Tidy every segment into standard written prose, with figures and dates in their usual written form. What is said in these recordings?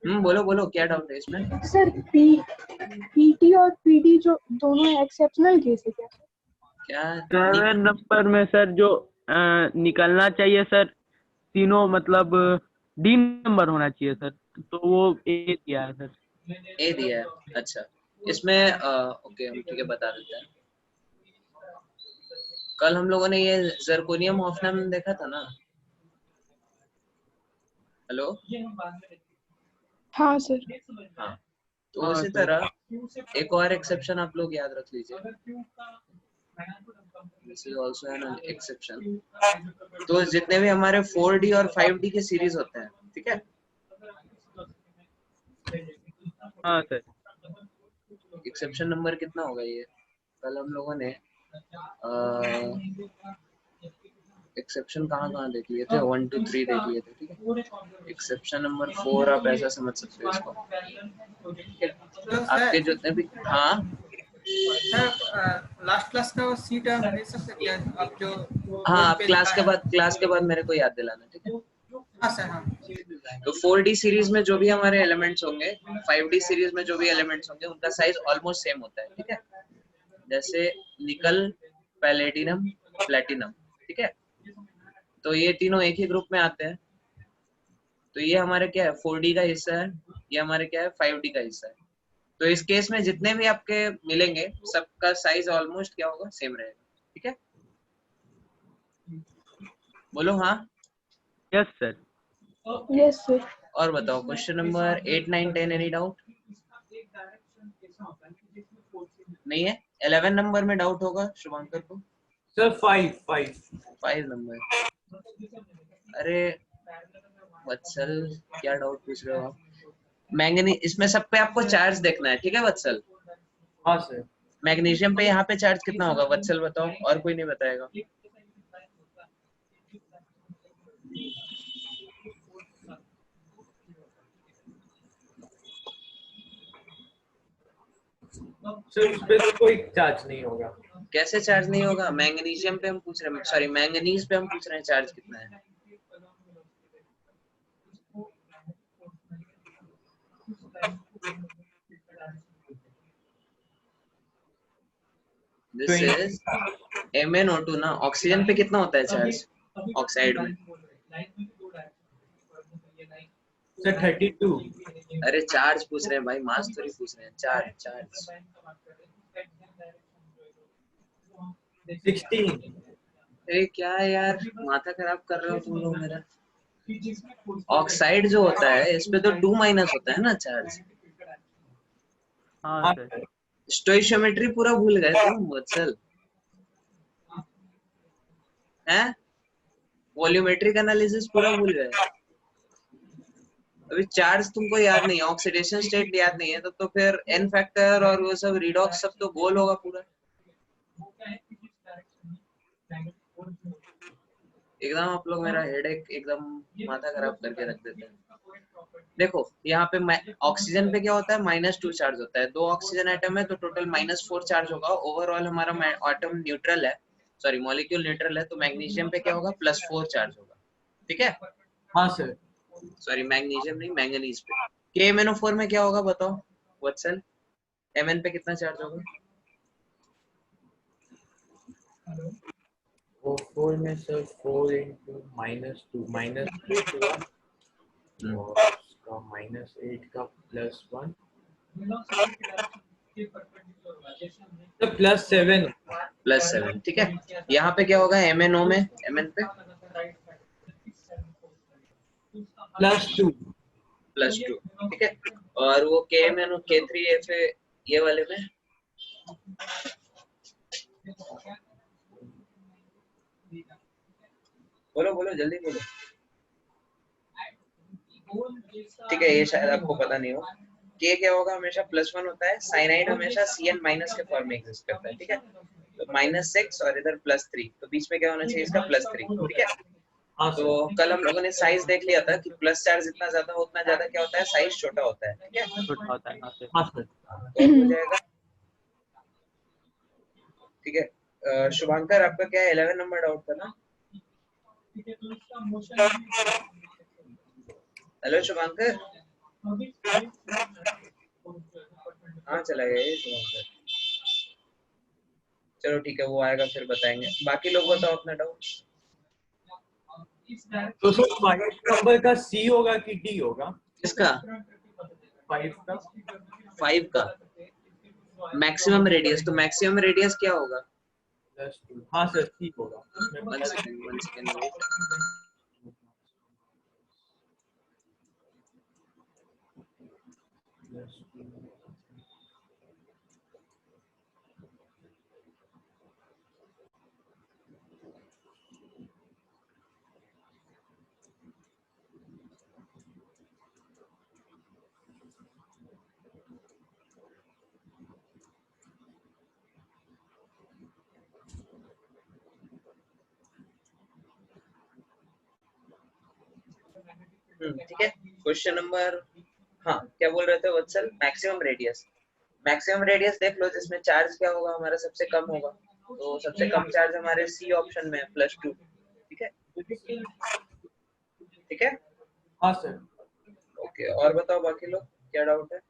बोलो बोलो, क्या डाउट है इसमें? सर पीटी और पीडी जो दोनों एक्सेप्शनल केस है क्या? क्या 7 नंबर में सर जो निकलना चाहिए सर, तीनों मतलब डी नंबर होना चाहिए सर, तो वो ए दिया है सर। ए दिया है? अच्छा, इसमें ओके, हम ठीक है बता देते हैं। कल हम लोगों ने ये जरकोनियम हॉफनम देखा था ना? हेलो? हाँ सर। हाँ, तो हाँ उसी सर। तरह एक और एक्सेप्शन आप लोग याद रख लीजिए। This is also an exception. तो जितने भी हमारे 4D और 5D के सीरीज होते हैं, ठीक है, हाँ सर। एक्सेप्शन नंबर कितना होगा ये? कल हम लोगों ने एक्सेप्शन कहाँ देख लिए थे? 1 2 3 देख लिए थे, ठीक है। एक्सेप्शन नंबर 4 आप ऐसा समझ सकते हो इसको, ठीक है। आपके जितने भी, हाँ सर लास्ट क्लास का सीट आप दे सकते क्या आप जो हाँ, बोर्ड आप पे क्लास लिखा के है? बाद मेरे को याद दिलाना, ठीक है। हाँ सर हाँ। तो 4D सीरीज में जो भी हमारे एलिमेंट्स होंगे, 5D सीरीज में जो भी एलिमेंट्स होंगे, उनका साइज ऑलमोस्ट सेम होता है, ठीक है। जैसे निकल, पैलेडिनम, प्लेटिनम, ठीक है। तो ये तीनों एक ही ग्रुप में आते हैं। तो ये हमारे क्या है, 4D का हिस्सा है, ये हमारे क्या है, 5D का हिस्सा है। तो इस केस में जितने भी आपके मिलेंगे, सबका साइज ऑलमोस्ट क्या होगा, सेम रहेगा, ठीक है। बोलो हाँ। Yes sir. Yes sir. और बताओ, क्वेश्चन नंबर 8 9 10 एनी डाउट? नहीं है? 11 नंबर में डाउट होगा शुभंकर को? Sir 5 number. अरे वत्सल, क्या डाउट पूछ रहे हो आप? मैंगनी, इसमें सब पे आपको चार्ज देखना है, ठीक है वत्सल। हाँ सर। मैग्नीशियम पे यहाँ पे चार्ज कितना होगा वत्सल, बताओ, और कोई नहीं बताएगा। सर उस पे तो कोई चार्ज नहीं होगा। कैसे चार्ज नहीं होगा? मैग्नीशियम पे हम पूछ रहे हैं, सॉरी मैंगनीज पे हम पूछ रहे हैं चार्ज कितना है। दिस इज MnO2 ना। ऑक्सीजन पे कितना होता है चार्ज ऑक्साइड में? सर 32। अरे चार्ज पूछ रहे हैं भाई, मास थोड़ी पूछ रहे हैं, चार्ज। 16। अरे क्या यार, माथा खराब कर रहे हो तुम लोग मेरा। ऑक्साइड जो होता है, इस पे तो 2- होता है ना चार्ज। हाँ हाँ सर। सर। स्टोइशियोमेट्री पूरा भूल गए तुम वत्सल, हैं? वॉल्यूमेट्रिक एनालिसिस पूरा भूल गए। अभी चार्ज तुमको याद नहीं है, ऑक्सीडेशन स्टेट याद नहीं है, तो फिर एन फैक्टर और वो सब रिडॉक्स सब तो गोल होगा पूरा एकदम। आप लोग मेरा हेडेक एकदम माथा खराब करके रख देते हैं। देखो यहाँ पे ऑक्सीजन पे क्या होता है, -2 चार्ज होता है। 2 ऑक्सीजन एटम है तो टोटल -4 चार्ज होगा। ओवरऑल हमारा एटम न्यूट्रल है, सॉरी मॉलिक्यूल न्यूट्रल है, तो मैग्नीशियम पे क्या होगा, +4 चार्ज होगा, ठीक है। हाँ सर। सॉरी मैग्नीशियम नहीं, मैंगनीज पे। KMnO4 में क्या होगा बताओ वत्सल, Mn पे कितना चार्ज होगा? वो 4 में सर 4 into -2 -2 और उसका -8 का +1 तो +7। +7, ठीक है। यहाँ पे क्या होगा MnO में, Mn पे +2। +2, ठीक है। और वो KMnO K3Fa ये वाले में बोलो बोलो जल्दी बोलो, ठीक है। ये शायद आपको पता नहीं हो। K क्या होगा, हमेशा +1 होता है। साइनाइड हमेशा Cn- के फॉर्म में एग्जिस्ट करता है, ठीक है। तो -6 और इधर +3, तो बीच में क्या होना चाहिए इसका, +3, ठीक है। हाँ तो सर। कल हम लोगों ने साइज देख लिया था कि प्लस चार्ज जितना ज्यादा हो उतना ज्यादा क्या होता है, साइज छोटा होता है, ठीक है। छोटा होता है। हाँ सर। हाँ सर। तो हो जाएगा, ठीक है। शुभांकर आपका क्या है, 11 नंबर डाउट था ना? हेलो शुभांकर, हाँ चला गया ये तो आंसर। चलो ठीक है, वो आएगा फिर बताएंगे। बाकी लोग बताओ अपना डाउट। तो सर 5 नंबर का सी होगा कि डी होगा? किसका? 5 का 5 का मैक्सिमम रेडियस, तो मैक्सिमम रेडियस क्या होगा? +2। हाँ सर सी होगा। One second wait. ठीक है, क्वेश्चन नंबर, हाँ क्या बोल रहे थे Vatsal? Maximum radius. Maximum radius देख लो, जिसमें चार्ज क्या होगा हमारा सबसे कम होगा, तो सबसे कम चार्ज हमारे सी ऑप्शन में है +2। ठीक है, ठीक है। हाँ सर। ओके, और बताओ बाकी लोग क्या डाउट है?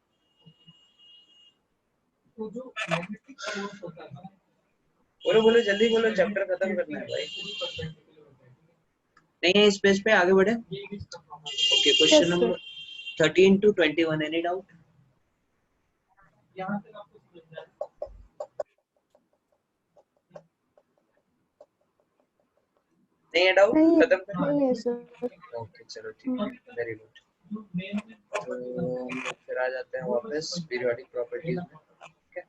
बोलो बोलो जल्दी बोलो, चैप्टर खत्म करना है भाई। नहीं है इस पेज पे, आगे बढ़े। Okay, question Yes, sir. Number 13 to 21, any doubt? नहीं है डाउट, नहीं खत्म करना नहीं है। है सर। ओके चलो ठीक है, वेरी गुड। तो हम लोग फिर आ जाते हैं वापस पीरियोडिक प्रॉपर्टीज में। ठीक है,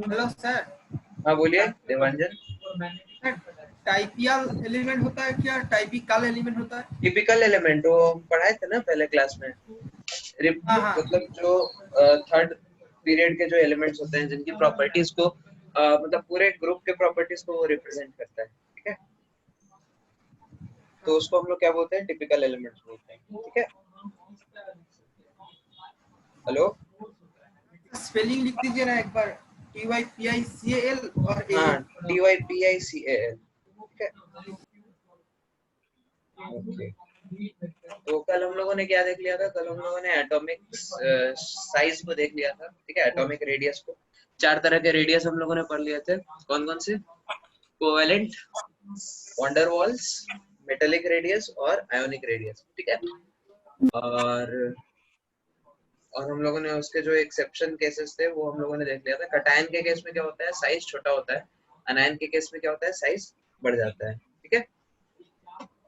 हेलो सर। हाँ बोलिए देवांजन। टाइपियल एलिमेंट होता है क्या, टाइपिकल एलिमेंट होता है? टिपिकल एलिमेंट वो हम पढ़ाए थे ना पहले क्लास में। हाँ हाँ। मतलब जो थर्ड पीरियड के जो एलिमेंट्स होते हैं जिनकी प्रॉपर्टीज को मतलब पूरे ग्रुप के प्रॉपर्टीज को वो रिप्रेजेंट करता है। ठीक है, तो उसको हम लोग क्या बोलते हैं? टिपिकल एलिमेंट्स बोलते हैं। ठीक है, हेलो। स्पेलिंग लिख दीजिए ना एक बार, TYPICAL और हाँ, AL। TYPICAL। ठीक है, ओके। तो कल हम लोगों ने क्या देख लिया था? कल हम लोगों ने एटॉमिक साइज को देख लिया था। ठीक है, एटॉमिक रेडियस को। 4 तरह के रेडियस हम लोगों ने पढ़ लिए थे। कौन कौन से? Covalent, wonder walls, metallic radius और आयोनिक रेडियस। ठीक है, और हम लोगों ने उसके जो एक्सेप्शन केसेस थे वो हम लोगों ने देख लिया था। कटायन के केस में क्या होता है? साइज छोटा होता है। अनायन के केस में क्या होता है? साइज बढ़ जाता है। ठीक है,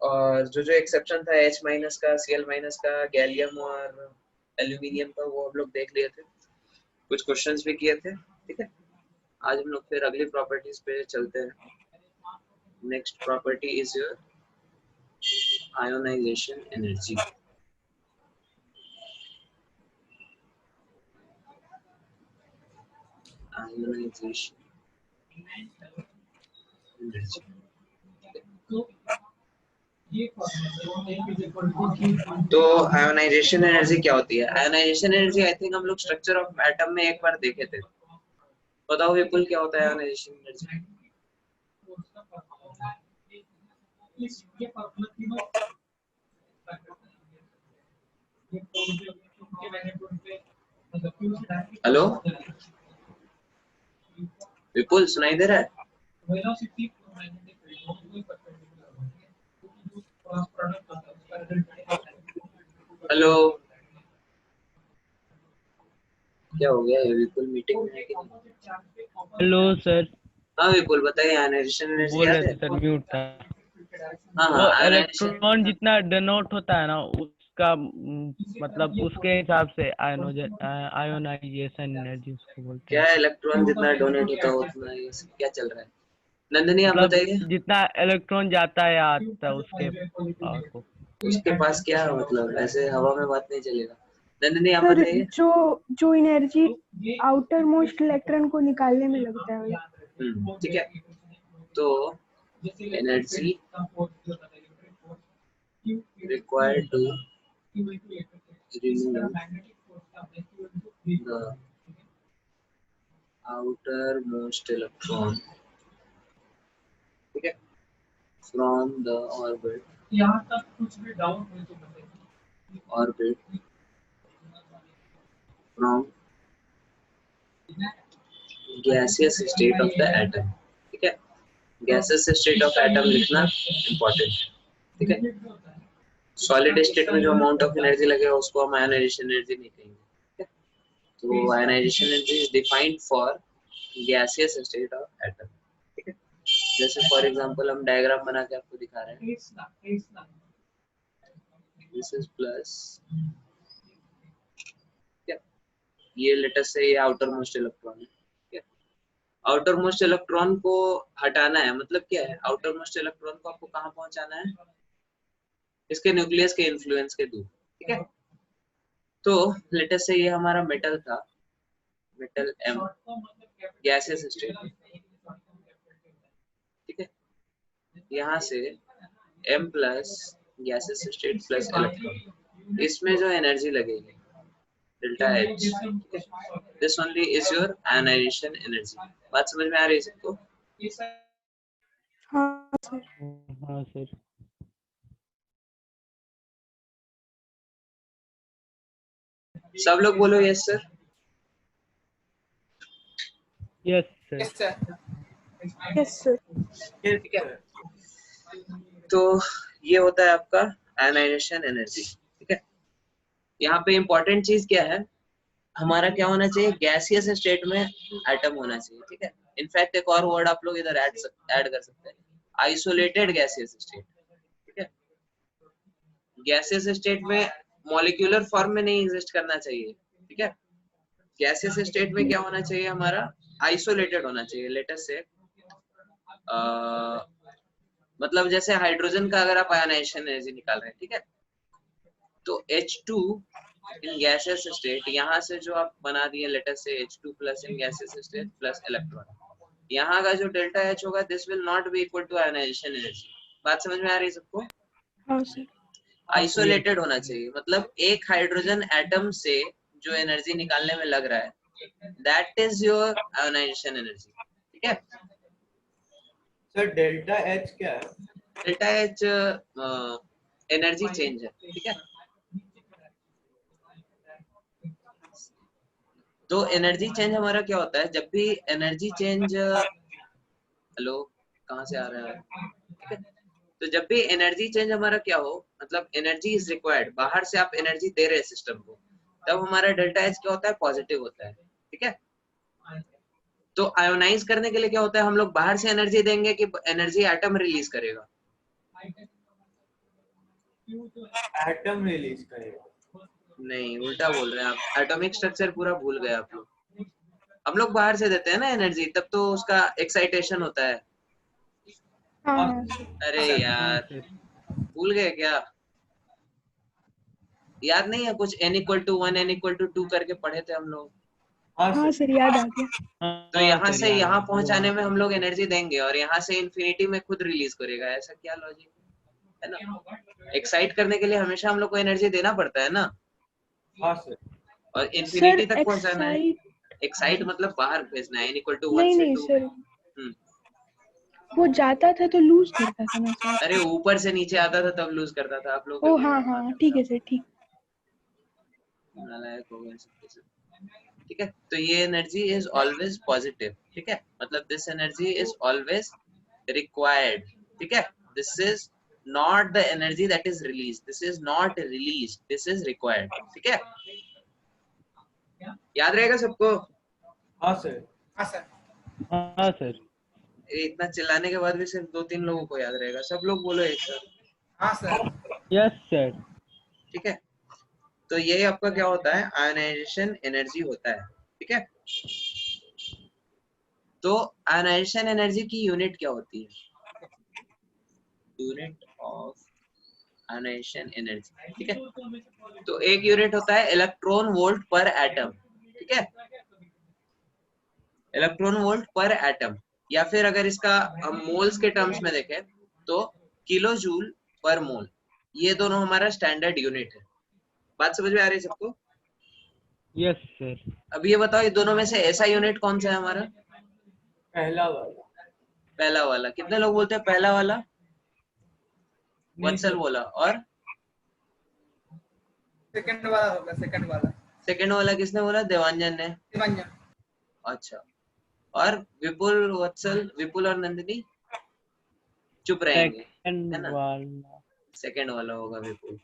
और जो जो एक्सेप्शन था H- का, Cl- का, गैलियम और एल्यूमिनियम का, वो हम लोग देख लिए थे। कुछ क्वेश्चंस भी किए थे। ठीक है, आज हम लोग फिर अगली प्रॉपर्टीज पे चलते हैं। Next property is your ionisation energy. Ionisation energy, तो आयोनाइजेशन एनर्जी क्या होती है? आयोनाइजेशन एनर्जी आई थिंक हम लोग स्ट्रक्चर ऑफ एटम में एक बार देखे थे। बताओ विपुल क्या होता है आयोनाइजेशन एनर्जी? हेलो विपुल, सुनाई दे रहा है? हेलो, क्या हो गया? ये विपुल मीटिंग में है कि नहीं? Hello sir. हाँ विपुल बताइए, आयोनाइजेशन एनर्जी बोल याद रहे है? थे सर, म्यूट था। हाँ हाँ, वो आयोनाइजेशन। इलेक्ट्रॉन जितना डिनोट होता है ना, उसका मतलब उसके हिसाब से आयोनाइजेशन एनर्जी उसको बोलते क्या हैं। इलेक्ट्रॉन जितना डोनेट होता है उतना, ये सब क्या चल रहा है? नंदनी आप मतलब बताइए। जितना इलेक्ट्रॉन जाता है या आता है उसके पावर को। उसके पास क्या है? मतलब ऐसे हवा में बात नहीं चलेगा। नंदनी आप सर बताइए। जो जो एनर्जी आउटर मोस्ट इलेक्ट्रॉन को निकालने में लगता है वही। ठीक है, तो energy required to remove the outermost electron। ठीक है, from the orbit यहाँ तक कुछ भी डाउट हो तो बताइए। orbit from gaseous state of the atom, ठीक है, gaseous state of atom लिखना important, ठीक है। सॉलिड स्टेट में जो अमाउंट ऑफ एनर्जी लगेगा उसको हम आयनाइजेशन एनर्जी नहीं कहेंगे, ठीक है। तो ionisation energy is defined for gaseous state of atom, ठीक है। जैसे फॉर एग्जांपल हम डायग्राम बना के आपको दिखा रहे हैं, दिस इज प्लस, ये लेटेस्ट से ये आउटर मोस्ट इलेक्ट्रॉन है, ठीक है। आउटर मोस्ट इलेक्ट्रॉन को हटाना है, मतलब क्या है, आउटर मोस्ट इलेक्ट्रॉन को आपको कहाँ पहुंचाना है, इसके न्यूक्लियस के इन्फ्लुएंस के दूर, ठीक है। तो लेटेस्ट से ये हमारा मेटल था, मेटल M गैसियस स्टेट, ठीक है। यहाँ से M plus gaseous state plus electron, इसमें जो एनर्जी लगेगी डेल्टा H, ठीक है, this only is your ionisation energy. बात समझ में आ रही है सबको? हाँ सर। हाँ सर। सब लोग बोलो yes sir. Yes sir. Yes sir. Yes sir. ठीक है, तो ये होता है आपका आयनाइजेशन एनर्जी, ठीक है। यहाँ पे इंपॉर्टेंट चीज क्या है, हमारा क्या होना चाहिए, गैसियस स्टेट में एटम होना चाहिए, ठीक है। इनफैक्ट एक और वर्ड आप लोग इधर ऐड कर सकते हैं, आइसोलेटेड गैसियस स्टेट, ठीक है। गैसियस स्टेट में मॉलिक्यूलर फॉर्म में नहीं एग्जिस्ट करना चाहिए, ठीक है। गैसियस स्टेट में क्या होना चाहिए, हमारा आइसोलेटेड होना चाहिए। लेटेस्ट से मतलब जैसे हाइड्रोजन का अगर आप आयनाइजेशन एनर्जी निकाल रहे हैं, ठीक है, तो H2 इन गैसियस स्टेट, यहाँ से जो आप बना दिए लेटेस्ट से H2 plus in gaseous state plus electron, यहाँ का जो डेल्टा H होगा this will not be equal to ionisation energy. बात समझ में आ रही है सबको? हाँ सर। आइसोलेटेड होना चाहिए, मतलब एक हाइड्रोजन एटम से जो एनर्जी निकालने में लग रहा है that is your ionisation energy, ठीक है। सर डेल्टा एच क्या है? डेल्टा एच एनर्जी चेंज है, ठीक है। तो एनर्जी चेंज हमारा क्या होता है, जब भी एनर्जी चेंज, हेलो कहाँ से आ रहा है, ठीक है। तो जब भी एनर्जी चेंज हमारा क्या हो, मतलब एनर्जी इज रिक्वायर्ड, बाहर से आप एनर्जी दे रहे हैं सिस्टम को, तब हमारा डेल्टा एच क्या होता है, पॉजिटिव होता है, ठीक है। तो आयोनाइज करने के लिए क्या होता है, हम लोग बाहर से एनर्जी देंगे कि एनर्जी एटम रिलीज करेगा, एटम रिलीज करेगा। नहीं उल्टा बोल रहे हैं आप, एटॉमिक स्ट्रक्चर पूरा भूल गए आप लोग। हम लोग बाहर से देते हैं ना एनर्जी, तब तो उसका एक्साइटेशन होता है। हाँ हाँ सर। अरे यार भूल गए क्या, याद नहीं है कुछ, n=1 n=2 करके पढ़े थे हम लोग। हाँ सर याद आ गया। तो यहाँ से यहाँ पहुंचाने में हम लोग एनर्जी देंगे और यहाँ से इन्फिनिटी में खुद रिलीज करेगा, ऐसा क्या लॉजिक है ना। एक्साइट करने के लिए हमेशा हम लोग को एनर्जी देना पड़ता है ना, हाँ सर। और इन्फिनिटी सर तक पहुंचाना है। एक्साइट एक्साइट मतलब बाहर भेजना है, n=1 नहीं से नहीं 2 सर, में। वो जाता था तो लूज करता था ना सर। अरे ऊपर से नीचे आता था तब लूज करता था, आप लोग ओ हाँ हाँ ठीक है सर, ठीक। नालायक हो गए सबके सब, ठीक है। तो ये एनर्जी इज ऑलवेज पॉजिटिव, ठीक है, मतलब this energy is always required, ठीक है। This is not the energy that is release, this is not release, this is required, ठीक है। याद रहेगा सबको? हाँ सर। हाँ सर। हाँ सर। इतना चिल्लाने के बाद भी सिर्फ 2-3 लोगों को याद रहेगा, सब लोग बोलो एक साथ। हाँ सर। Yes sir. ठीक है, तो ये आपका क्या होता है, आयनाइजेशन एनर्जी होता है, ठीक है। तो आयनाइजेशन एनर्जी की यूनिट क्या होती है, यूनिट ऑफ आयनाइजेशन एनर्जी, ठीक है। तो एक यूनिट होता है इलेक्ट्रॉन वोल्ट पर एटम, ठीक है, इलेक्ट्रॉन वोल्ट पर एटम, या फिर अगर इसका हम मोल्स के टर्म्स में देखें तो किलो जूल पर मोल, ये दोनों हमारा स्टैंडर्ड यूनिट है। बात समझ में आ रही है सबको? Yes sir. अब ये बताओ ये दोनों में से ऐसा यूनिट कौन सा है हमारा? पहला वाला। पहला वाला। कितने लोग बोलते हैं पहला वाला? वत्सल बोला, और सेकंड वाला होगा, सेकंड वाला सेकंड वाला किसने बोला? देवांजन ने। देवांजन। अच्छा, और विपुल, वत्सल, विपुल और नंदिनी चुप रहेंगे, सेकंड है ना? वाला सेकंड वाला होगा विपुल।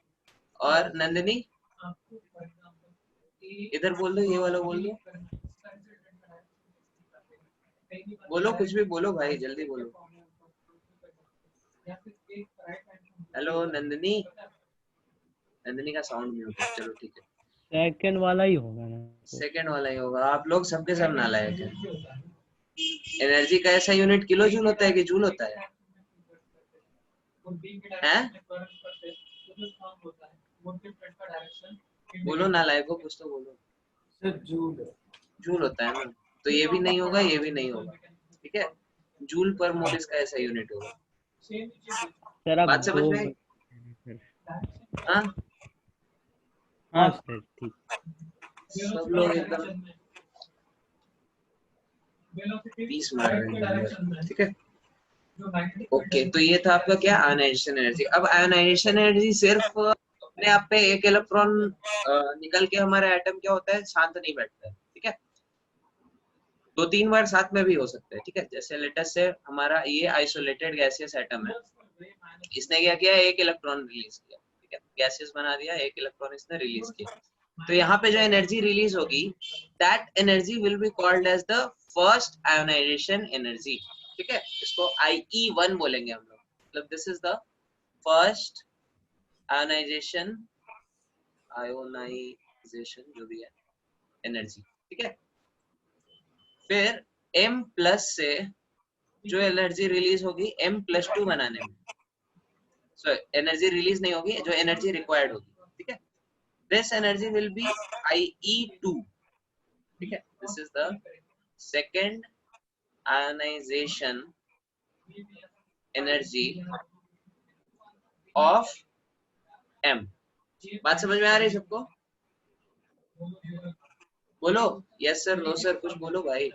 और नंदिनी इधर बोल दो, ये वाला बोल दो, बोलो कुछ भी बोलो भाई, जल्दी बोलो। हेलो नंदिनी, नंदिनी का साउंड म्यूट है। चलो ठीक है, सेकंड वाला ही होगा ना। सेकंड वाला ही होगा। आप लोग सबके सब नालायक हैं। एनर्जी का ऐसा यूनिट किलो जूल होता है कि जूल होता है? हैं? बोलो नालायकों, कुछ तो बोलो। Sir joule. जूल होता है ना, तो ये भी नहीं होगा, ये भी नहीं होगा, ठीक है। जूल पर मोल इसका ऐसा यूनिट होगा। सर आप बात समझ दो में आई? हाँ, हाँ सर ठीक। सब लोग एकदम पीस में रहेंगे, ठीक है। ओके, तो ये था आपका क्या? Ionisation energy. अब आयनाइजेशन एनर्जी सिर्फ अपने आप पे एक इलेक्ट्रॉन निकल के हमारा एटम क्या होता है, शांत नहीं बैठता है, ठीक है। 2-3 बार साथ में भी हो सकता है, ठीक है। जैसे लेटस से हमारा ये आइसोलेटेड गैसियस एटम है, इसने क्या किया, एक इलेक्ट्रॉन रिलीज किया, ठीक है, गैसियस बना दिया, एक इलेक्ट्रॉन इसने रिलीज किया। तो यहाँ पे जो एनर्जी रिलीज होगी, that energy will be called as the first ionisation energy, ठीक है। इसको IE1 बोलेंगे हम लोग, मतलब this is the first ionisation जो भी है एनर्जी, ठीक है। फिर M+ से जो एनर्जी रिलीज होगी M+2 बनाने में, सो एनर्जी रिलीज नहीं होगी, जो एनर्जी रिक्वायर्ड होगी, ठीक है। This energy will B IE2, ठीक है। This is the second ionisation energy of M। बात समझ में आ रही है सबको? बोलो यस सर, नो सर, कुछ बोलो भाई।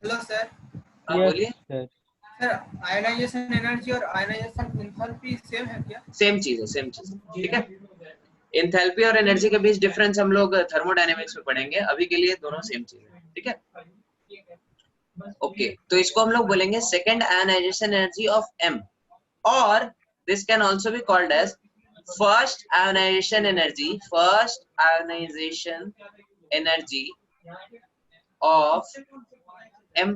Hello sir. हाँ यस बोलिए। सर। सर आयनाइजेशन एनर्जी और आयनाइजेशन एंथैल्पी सेम है क्या? सेम चीज है, सेम चीज, ठीक है। एंथैल्पी और एनर्जी के बीच डिफरेंस हम लोग थर्मोडायनेमिक्स में पढ़ेंगे, अभी के लिए दोनों सेम चीज है, ठीक है। ओके, तो इसको हम लोग बोलेंगे second ionisation energy of M, और this can also be called as first ionisation energy of M+।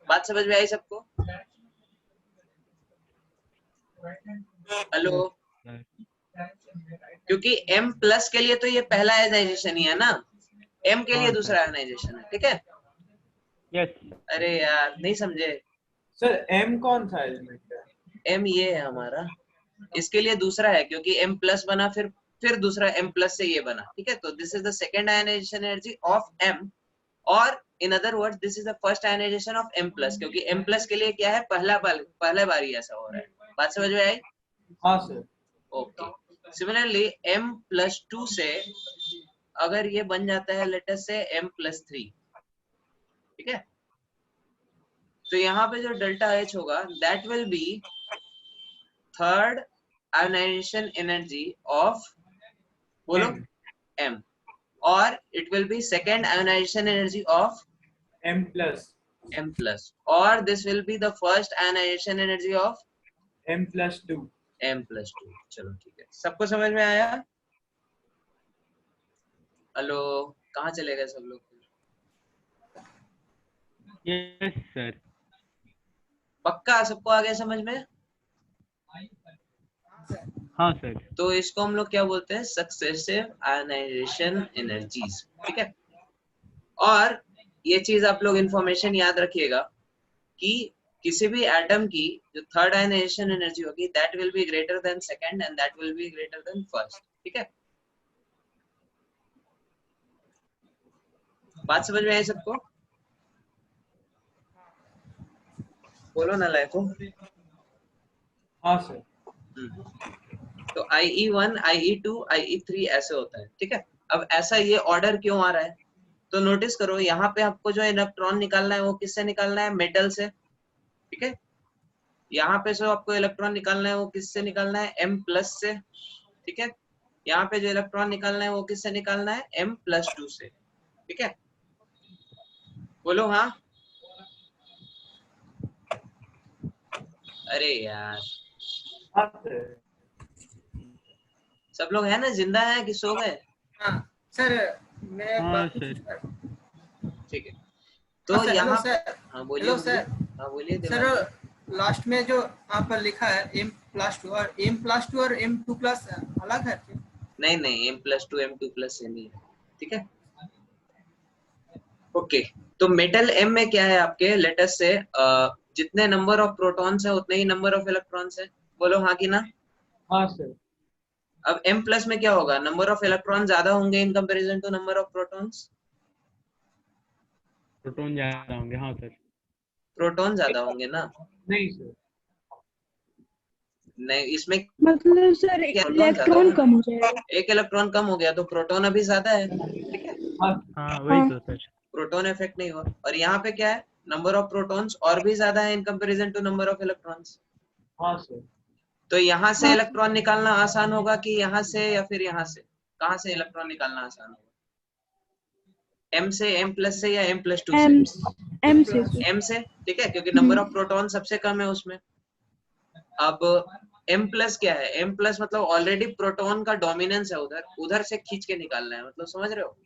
बात समझ में आई सबको? हेलो, सर क्योंकि M+ के लिए तो ये पहला आयोनाइजेशन ही है ना, M के लिए हाँ दूसरा सर। आयोनाइजेशन है, ठीक है। यस अरे यार नहीं समझे, सर M कौन सा एलिमेंट है? M ये है हमारा, इसके लिए दूसरा है, क्योंकि M+ बना, फिर दूसरा M+ से ये बना, ठीक है। तो this is the second ionisation energy of M, और in other words this is the first ionization of M+, क्योंकि M+ के लिए क्या है, पहला बार ही ऐसा हो रहा है। बात समझ में आई? हाँ सर। ओके, सिमिलरली M+2 से अगर ये बन जाता है लेटस से M+3, ठीक है, तो यहाँ पे जो डेल्टा H होगा that will be third ionization energy of, बोलो, M, और it will be second ionisation energy of M+, और this will be the first ionisation energy of M+2। M+2। चलो ठीक है, सबको समझ में आया? हेलो, कहाँ चले गए सब लोग? Yes sir. पक्का सबको आ गया समझ में? हाँ सर। तो इसको हम लोग क्या बोलते हैं, सक्सेसिव आयोनाइजेशन एनर्जीज, ठीक है। और ये चीज आप लोग इंफॉर्मेशन याद रखिएगा कि किसी भी एटम की जो थर्ड आयोनाइजेशन एनर्जी होगी that will be greater than second and that will be greater than first, ठीक है। बात समझ में आई सबको? बोलो ना लाइको। हाँ सर। तो IE1, IE2, IE3 ऐसे होता है, ठीक है। अब ऐसा ये ऑर्डर क्यों आ रहा है, तो नोटिस करो यहाँ पे आपको जो इलेक्ट्रॉन निकालना है वो किससे निकालना है, मेटल से, ठीक है। यहाँ पे जो आपको इलेक्ट्रॉन निकालना है वो किससे निकालना है, M+ से, ठीक है। यहाँ पे जो इलेक्ट्रॉन निकालना है वो किससे निकालना है, M+2 से, ठीक है। बोलो हाँ। अरे यार हाँ सर। सब लोग है ना, जिंदा है कि सो गए? हाँ सर, मैं एक हाँ बात सर। पूछूं? ठीक है, हाँ तो सर, हेलो यहाँ पे सर। हाँ बोलिए हेलो बोलिए। सर। हाँ बोलिए सर दिवाकर। लास्ट में जो यहाँ पर लिखा है M+2 और M+2 और M2+ अलग है क्या? नहीं नहीं, M+2 M2+ से नहीं है, ठीक है। ओके, तो मेटल M में क्या है आपके, लेटस से जितने नंबर ऑफ प्रोटॉन्स है उतने ही नंबर ऑफ इलेक्ट्रॉन्स है। बोलो हाँ कि ना। हाँ सर। अब M+ में क्या होगा, नंबर ऑफ इलेक्ट्रॉन ज्यादा होंगे in comparison to number of protons. Proton ज्यादा होंगे, हाँ सर। प्रोटॉन ज्यादा होंगे ना। नहीं सर। नहीं, इसमें मतलब सर प्रोटॉन ज्यादा इलेक्ट्रॉन होंगे। कम हो जाएगा। एक इलेक्ट्रॉन कम हो गया तो प्रोटॉन अभी ज्यादा है, ठीक है। हाँ हाँ वही हाँ तो सर। प्रोटॉन इफेक्ट नहीं हुआ। और यहाँ पे क्या है, नंबर ऑफ प्रोटॉन्स और भी ज्यादा है in comparison to number of electrons. हाँ सर। तो यहाँ से हाँ इलेक्ट्रॉन निकालना आसान होगा कि यहाँ से, या फिर यहाँ से, कहाँ से इलेक्ट्रॉन निकालना आसान होगा, M से, M+ से, या M+2 से? M से सर। M से, ठीक है, क्योंकि नंबर ऑफ प्रोटॉन सबसे कम है उसमें। अब M+ क्या है, M+ मतलब ऑलरेडी प्रोटॉन का डोमिनेंस है उधर, उधर से खींच के निकालना है, मतलब समझ रहे हो,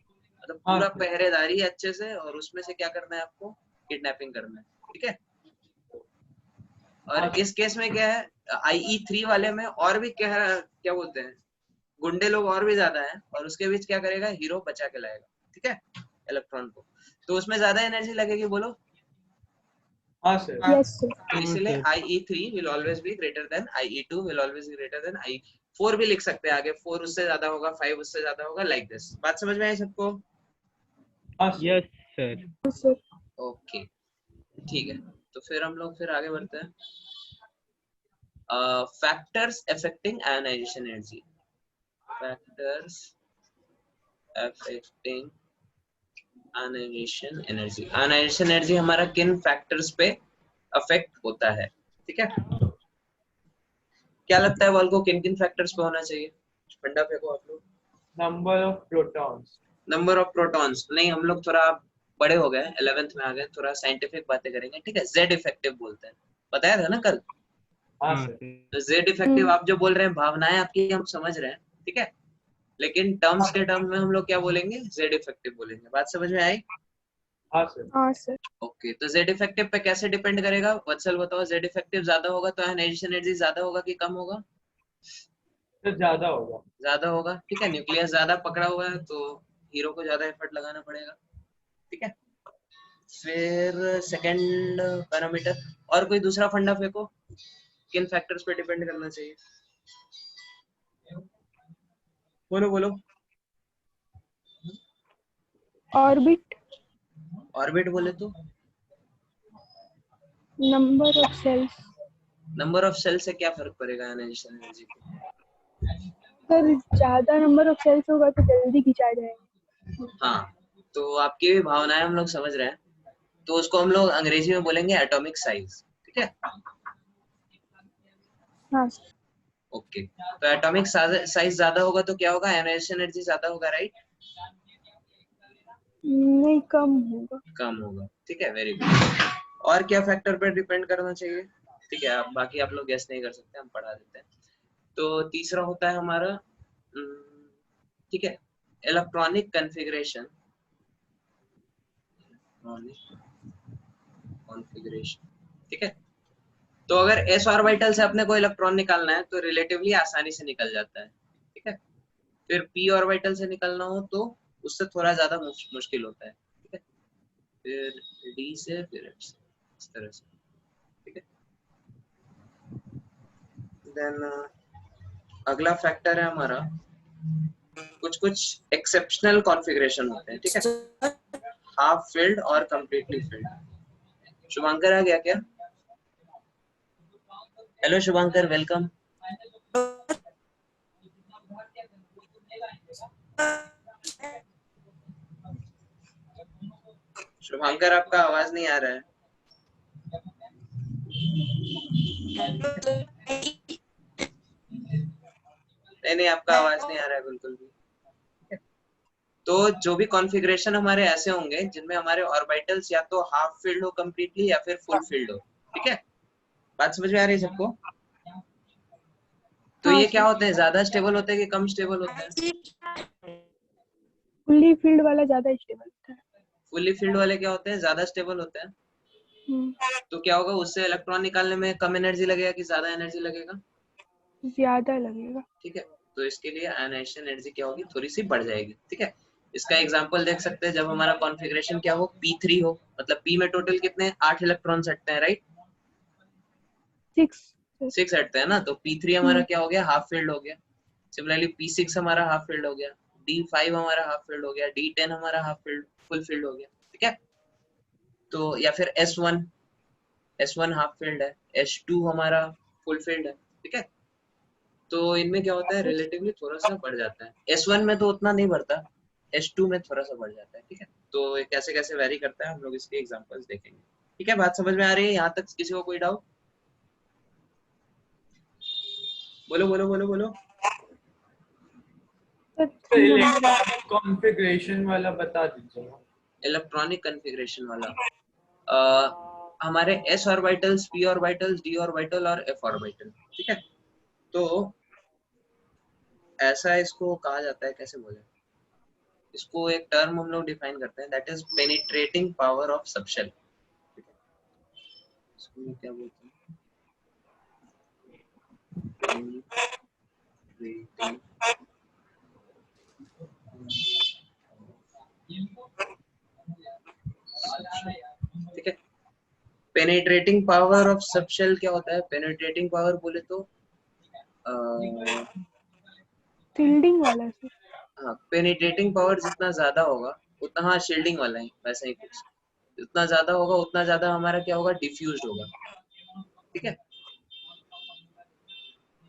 मतलब हाँ पूरा सर। पहरेदारी है अच्छे से, और उसमें से क्या करना है आपको, किडनैपिंग करना है, ठीक है। और हाँ इस केस में क्या है, IE3 वाले में और भी क्या बोलते हैं, गुंडे लोग और भी ज्यादा है, और उसके बीच क्या करेगा, हीरो बचा के लाएगा, ठीक है, इलेक्ट्रॉन को। तो उसमें ज्यादा एनर्जी लगेगी, बोलो। हाँ सर। हाँ यस सर। तो इसलिए IE3 will always be greater than IE2 will always be greater than IE4 भी लिख सकते हैं आगे, 4 उससे ज्यादा होगा, 5 उससे ज्यादा होगा, लाइक दिस। बात समझ में आई सबको? हाँ sir. Yes sir. Sir okay, ठीक है, तो फिर हम लोग फिर आगे बढ़ते हैं। Factors affecting ionization energy, factors affecting ionization energy. Ionisation energy हमारा किन फैक्टर्स पे अफेक्ट होता है, ठीक है। क्या लगता है बॉल को, किन किन फैक्टर्स पे होना चाहिए? फंडा फेंको आप लोग। Number of protons. Number of protons नहीं, हम लोग थोड़ा बड़े हो गए, 11th में आ गए, थोड़ा साइंटिफिक बातें करेंगे, ठीक है। Z इफेक्टिव बोलते हैं, बताया था ना कल। हाँ हाँ सर। सर। तो Z इफेक्टिव आप जो बोल रहे हैं, भावनाएं आपकी हम समझ रहे हैं, ठीक है, लेकिन टर्म्स के टर्म में हम लोग क्या बोलेंगे, Z इफेक्टिव बोलेंगे। बात समझ में आई? हाँ सर। हाँ सर। ओके, तो Z इफेक्टिव पे कैसे डिपेंड करेगा, वत्सल बताओ। Z इफेक्टिव ज्यादा होगा तो आयोनाइजेशन एनर्जी ज्यादा होगा कि कम होगा? तो ज्यादा होगा। ज्यादा होगा, ठीक है। न्यूक्लियस ज्यादा पकड़ा हुआ है तो हीरो को ज्यादा एफर्ट लगाना पड़ेगा, ठीक है। फिर सेकंड पैरामीटर, और कोई दूसरा फंडा फेंको, किन फैक्टर्स पे डिपेंड करना चाहिए, बोलो बोलो। ऑर्बिट, ऑर्बिट बोले तो number of shells. Number of shell से क्या फर्क पड़ेगा आयोनाइजेशन एनर्जी पे? सर ज्यादा नंबर ऑफ सेल्स होगा तो जल्दी खिंचा जाएगा। हाँ, तो आपकी भी भावनाएं हम लोग समझ रहे हैं, तो उसको हम लोग अंग्रेजी में बोलेंगे एटॉमिक साइज, ठीक है। हाँ सर। ओके, तो एटॉमिक साइज ज्यादा होगा तो क्या होगा, आयोनाइजेशन एनर्जी ज्यादा होगा, राइट? नहीं, कम होगा। कम होगा, ठीक है, वेरी गुड। और क्या फैक्टर पे डिपेंड करना चाहिए, ठीक है, आप बाकी आप लोग गेस नहीं कर सकते, हम पढ़ा देते हैं। तो तीसरा होता है हमारा, ठीक है, इलेक्ट्रॉनिक कॉन्फ़िगरेशन, ठीक है। तो अगर s ऑर्बिटल से अपने को इलेक्ट्रॉन निकालना है तो रिलेटिवली आसानी से निकल जाता है, ठीक है। फिर p ऑर्बिटल से निकालना हो तो उससे थोड़ा ज्यादा मुश्किल होता है, ठीक है। फिर d से, फिर f से, इस तरह से, ठीक है। देन अगला फैक्टर है हमारा, कुछ कुछ एक्सेप्शनल कॉन्फ़िगरेशन होते हैं, ठीक है, हाफ फिल्ड और कंप्लीटली फिल्ड। शुभंकर आ गया क्या? हेलो शुभंकर, वेलकम। शुभंकर आपका आवाज नहीं आ रहा है। नहीं, आपका आवाज नहीं आ रहा है बिल्कुल भी। तो जो भी कॉन्फ़िगरेशन हमारे ऐसे होंगे जिनमें हमारे ऑर्बिटल्स या तो हाफ फिल्ड हो कंप्लीटली या फिर फुल फिल्ड हो, ठीक है? बात समझ में आ रही है सबको? तो हाँ ये क्या सर, होते हैं, ज्यादा स्टेबल होते हैं कि कम स्टेबल होते हैं? फुल्ली फील्ड वाला ज्यादा स्टेबल होता है। फुली फील्ड वाले क्या होते हैं, ज्यादा स्टेबल होते हैं। तो क्या होगा, उससे इलेक्ट्रॉन निकालने में कम एनर्जी लगेगा कि ज्यादा एनर्जी लगेगा? ज्यादा लगेगा। ठीक है, तो इसके लिए आयनाइजेशन एनर्जी क्या होगी, थोड़ी सी बढ़ जाएगी। ठीक है, इसका एग्जांपल देख सकते हैं, जब हमारा कॉन्फ़िगरेशन क्या हो, P3 हो, मतलब P में टोटल कितने 8 इलेक्ट्रॉन हटते हैं, राइट? 6 6 हटते हैं ना, तो P3 हमारा क्या हो गया, हाफ फील्ड हो गया। सिमिलरली P6 हमारा हाफ फील्ड हो गया, D5 हमारा हाफ फील्ड हो गया, D10 हमारा हाफ फील्ड फुल फील्ड हो गया। ठीक है, तो या फिर S1 हाफ फील्ड है, S2 हमारा फुल फील्ड है। ठीक है, तो इनमें क्या होता है, रिलेटिवली थोड़ा सा बढ़ जाता है। S1 में तो उतना नहीं बढ़ता, S2 में थोड़ा सा बढ़ जाता है। ठीक है, तो ये कैसे कैसे वेरी करता है हम लोग इसके एग्जांपल्स देखेंगे। ठीक है, बात समझ में आ रही है यहाँ तक? किसी को कोई डाउट? बोलो बोलो बोलो बोलो। सर 3 नंबर इलेक्ट्रॉनिक कॉन्फ़िगरेशन वाला बता दीजिए। इलेक्ट्रॉनिक कन्फिग्रेशन वाला हमारे s orbitals, p orbitals, d orbital और f ऑर्बिटल। ठीक है, तो ऐसा इसको कहा जाता है, कैसे बोले इसको, एक टर्म हम लोग डिफाइन करते हैं, that is penetrating power of subshell. इसको क्या बोलते हैं, पेनिट्रेटिंग, ठीक है। पेनिट्रेटिंग पावर ऑफ सबशेल क्या होता है, पेनिट्रेटिंग पावर बोले तो फील्डिंग वाला सर। हाँ, पेनिट्रेटिंग पावर जितना ज्यादा होगा उतना, हाँ शील्डिंग वाला है वैसा ही कुछ, जितना ज्यादा होगा उतना ज्यादा हमारा क्या होगा, डिफ्यूज्ड होगा। ठीक है,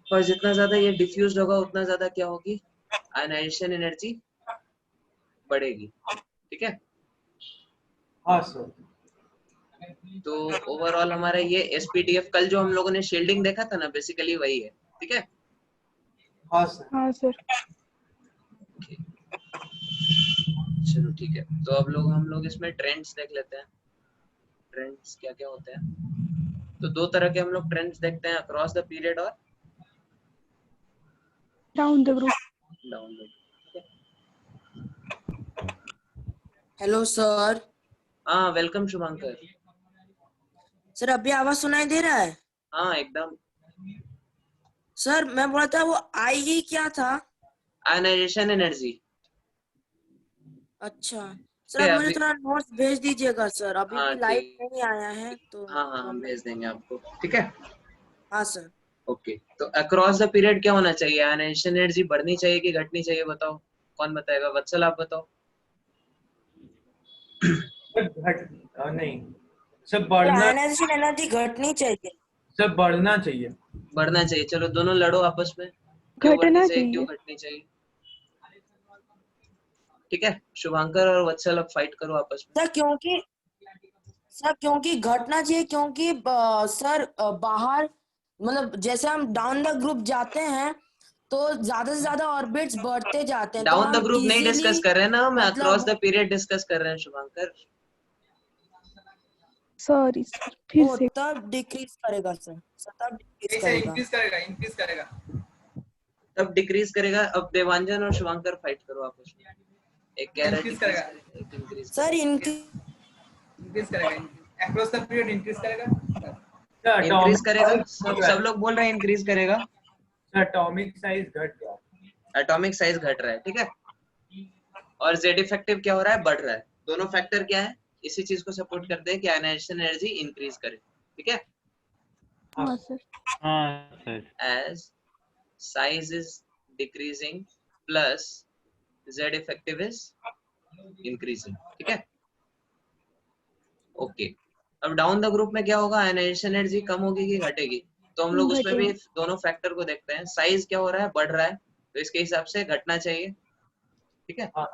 और जितना ज्यादा ये डिफ्यूज्ड होगा उतना ज्यादा क्या होगी, आयनाइजेशन एनर्जी बढ़ेगी। ठीक है, हाँ सर। तो ओवरऑल हमारा ये SPDF, कल जो हम लोगों ने शील्डिंग देखा था ना, बेसिकली वही है। ठीक है, हाँ सर। हाँ सर। चलो ठीक है, तो अब हम लोग इसमें ट्रेंड्स देख लेते हैं। ट्रेंड्स क्या क्या होते हैं, तो दो तरह के हम लोग ट्रेंड्स देखते हैं, अक्रॉस द पीरियड और down the group. Down the. Hello sir. हाँ, वेलकम शुभंकर। सर अभी आवाज सुनाई दे रहा है? हाँ एकदम। सर मैं बोला था वो आई क्या था? Ionization energy. अच्छा सर, ठीक है, आप मुझे अभी थोड़ा नोट्स भेज दीजिएगा सर, अभी हाँ भी लाइव ठीक, नहीं आया है तो हाँ हाँ हम भेज देंगे आपको। ठीक है, हाँ सर। ओके। तो अक्रॉस द पीरियड क्या होना चाहिए, आयनाइजेशन एनर्जी बढ़नी चाहिए कि घटनी चाहिए, बताओ कौन बताएगा? वत्सल आप बताओ। नहीं, सब सर बढ़ना, आयनाइजेशन एनर्जी घटनी चाहिए। सब बढ़ना चाहिए। बढ़ना चाहिए, चलो दोनों लड़ो आपस में, क्यों बढ़नी घटना चाहिए, क्यों चाहिए। घटनी चाहिए? ठीक है, शुभंकर और वत्सल अब फाइट करो आपस में। सर क्योंकि घटना चाहिए, क्योंकि सर बाहर मतलब जैसे हम डाउन द ग्रुप जाते हैं तो ज्यादा से ज्यादा ऑर्बिट्स बढ़ते जाते हैं, तो डाउन द हम ग्रुप नहीं इजीली डिस्कस कर रहे हैं ना, हम अक्रॉस मतलब द पीरियड डिस्कस कर रहे हैं शुभंकर। सॉरी सर, फिर वो से। तब डिक्रीज करेगा सर तब डिक्रीज ऐसे करेगा। इंक्रीज करेगा। तब डिक्रीज करेगा। अब देवांजन और शुभंकर फाइट करो आपस में, एक कह रहा है इंक्रीज डिक्रीज करेगा। करेगा, एक इंक्रीज सर करेगा। इंक्रीज करेगा, अक्रॉस द पीरियड इंक्रीज करेगा। इंक्रीज एटॉमिक करेगा, साइज सब लोग बोल रहे हैं इंक्रीज करेगा। एटॉमिक साइज घट गया। एटॉमिक साइज घट रहा है, ठीक है, और जेड इफेक्टिव क्या हो रहा है, बढ़ रहा है। दोनों फैक्टर क्या है, इसी चीज को सपोर्ट करते हैं कि आयनाइजेशन एनर्जी इंक्रीज करे। ठीक है, हाँ सर। हाँ sir. as size is decreasing plus z effective is increasing। ठीक है, ओके। अब डाउन द ग्रुप में क्या होगा, आयनाइजेशन एनर्जी कम होगी कि घटेगी? तो हम लोग उसमें भी घटेगी। दोनों फैक्टर को देखते हैं। साइज क्या हो रहा है, बढ़ रहा है, तो इसके हिसाब से घटना चाहिए। ठीक है, हाँ।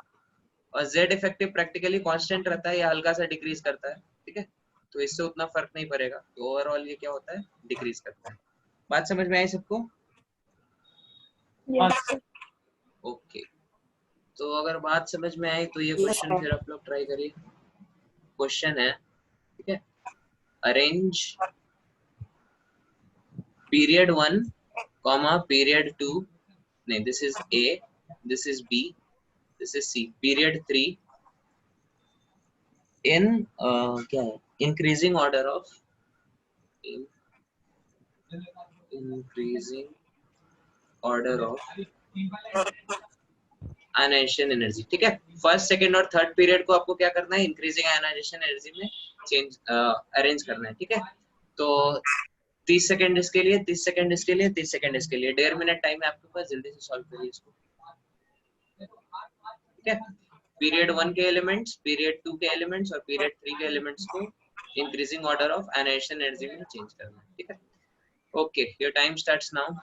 और z इफेक्टिव प्रैक्टिकली कांस्टेंट रहता है या हल्का सा डिक्रीज करता है। ठीक है, तो इससे उतना फर्क नहीं पड़ेगा, तो ओवरऑल ये क्या होता है, डिक्रीज करता है। बात समझ में आई सबको? Yes, sir. ओके, तो अगर बात समझ में आई तो ये Yes, क्वेश्चन sir. फिर आप लोग ट्राई करिए। क्वेश्चन है, ठीक है, अरेंज पीरियड 1 कॉमा पीरियड 2, नहीं this is A, this is B, this is C, period 3 in क्या है, increasing order of, increasing order of ionization energy. ठीक है, फर्स्ट सेकंड और थर्ड पीरियड को आपको क्या करना है, इंक्रीजिंग आयनाइजेशन एनर्जी में चेंज अरेंज करना है। ठीक है, तो 30 सेकंड इसके लिए, 30 सेकंड इसके लिए, 30 सेकंड इसके लिए, 1.5 मिनट टाइम है आपके पास, जल्दी से सॉल्व करिए इसको। ठीक है, पीरियड 1 के एलिमेंट्स, पीरियड 2 के एलिमेंट्स और पीरियड 3 के एलिमेंट्स को increasing order of ionization energy में चेंज करना है। ठीक है, okay, your time starts now.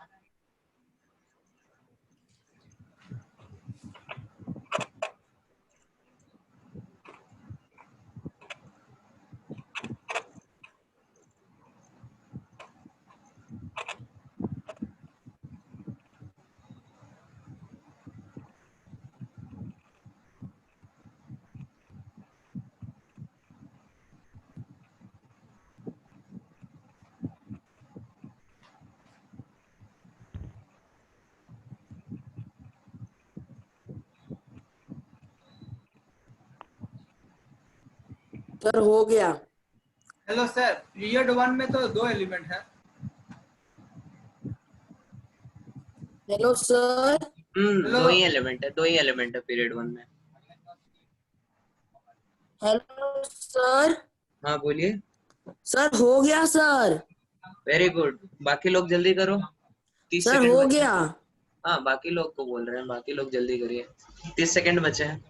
Sir हो गया। हेलो सर, पीरियड 1 में तो 2 एलिमेंट है। Hello sir. दो ही एलिमेंट है, दो ही एलिमेंट है पीरियड 1 में। Hello sir. हाँ बोलिए। सर हो गया सर। वेरी गुड, बाकी लोग जल्दी करो, 30 सर सेकंड हो बचे। गया। हाँ बाकी लोग को बोल रहे हैं, बाकी लोग जल्दी करिए, 30 सेकंड बचे हैं।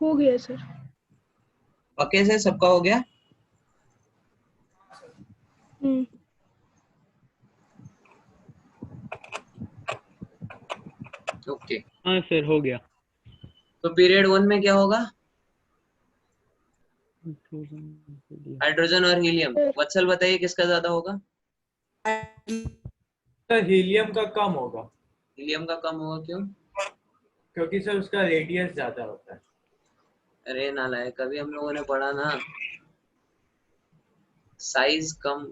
हो गया सर। पक्के से सबका हो गया? ओके, हाँ सर हो गया। तो पीरियड 1 में क्या होगा, हाइड्रोजन और हीलियम। वत्सल बताइए किसका ज्यादा होगा? सर हीलियम का कम होगा, हीलियम का कम होगा, क्यों? क्योंकि सर उसका रेडियस ज्यादा होता है। अरे नालायक, कभी हम लोगों ने पढ़ा ना, size come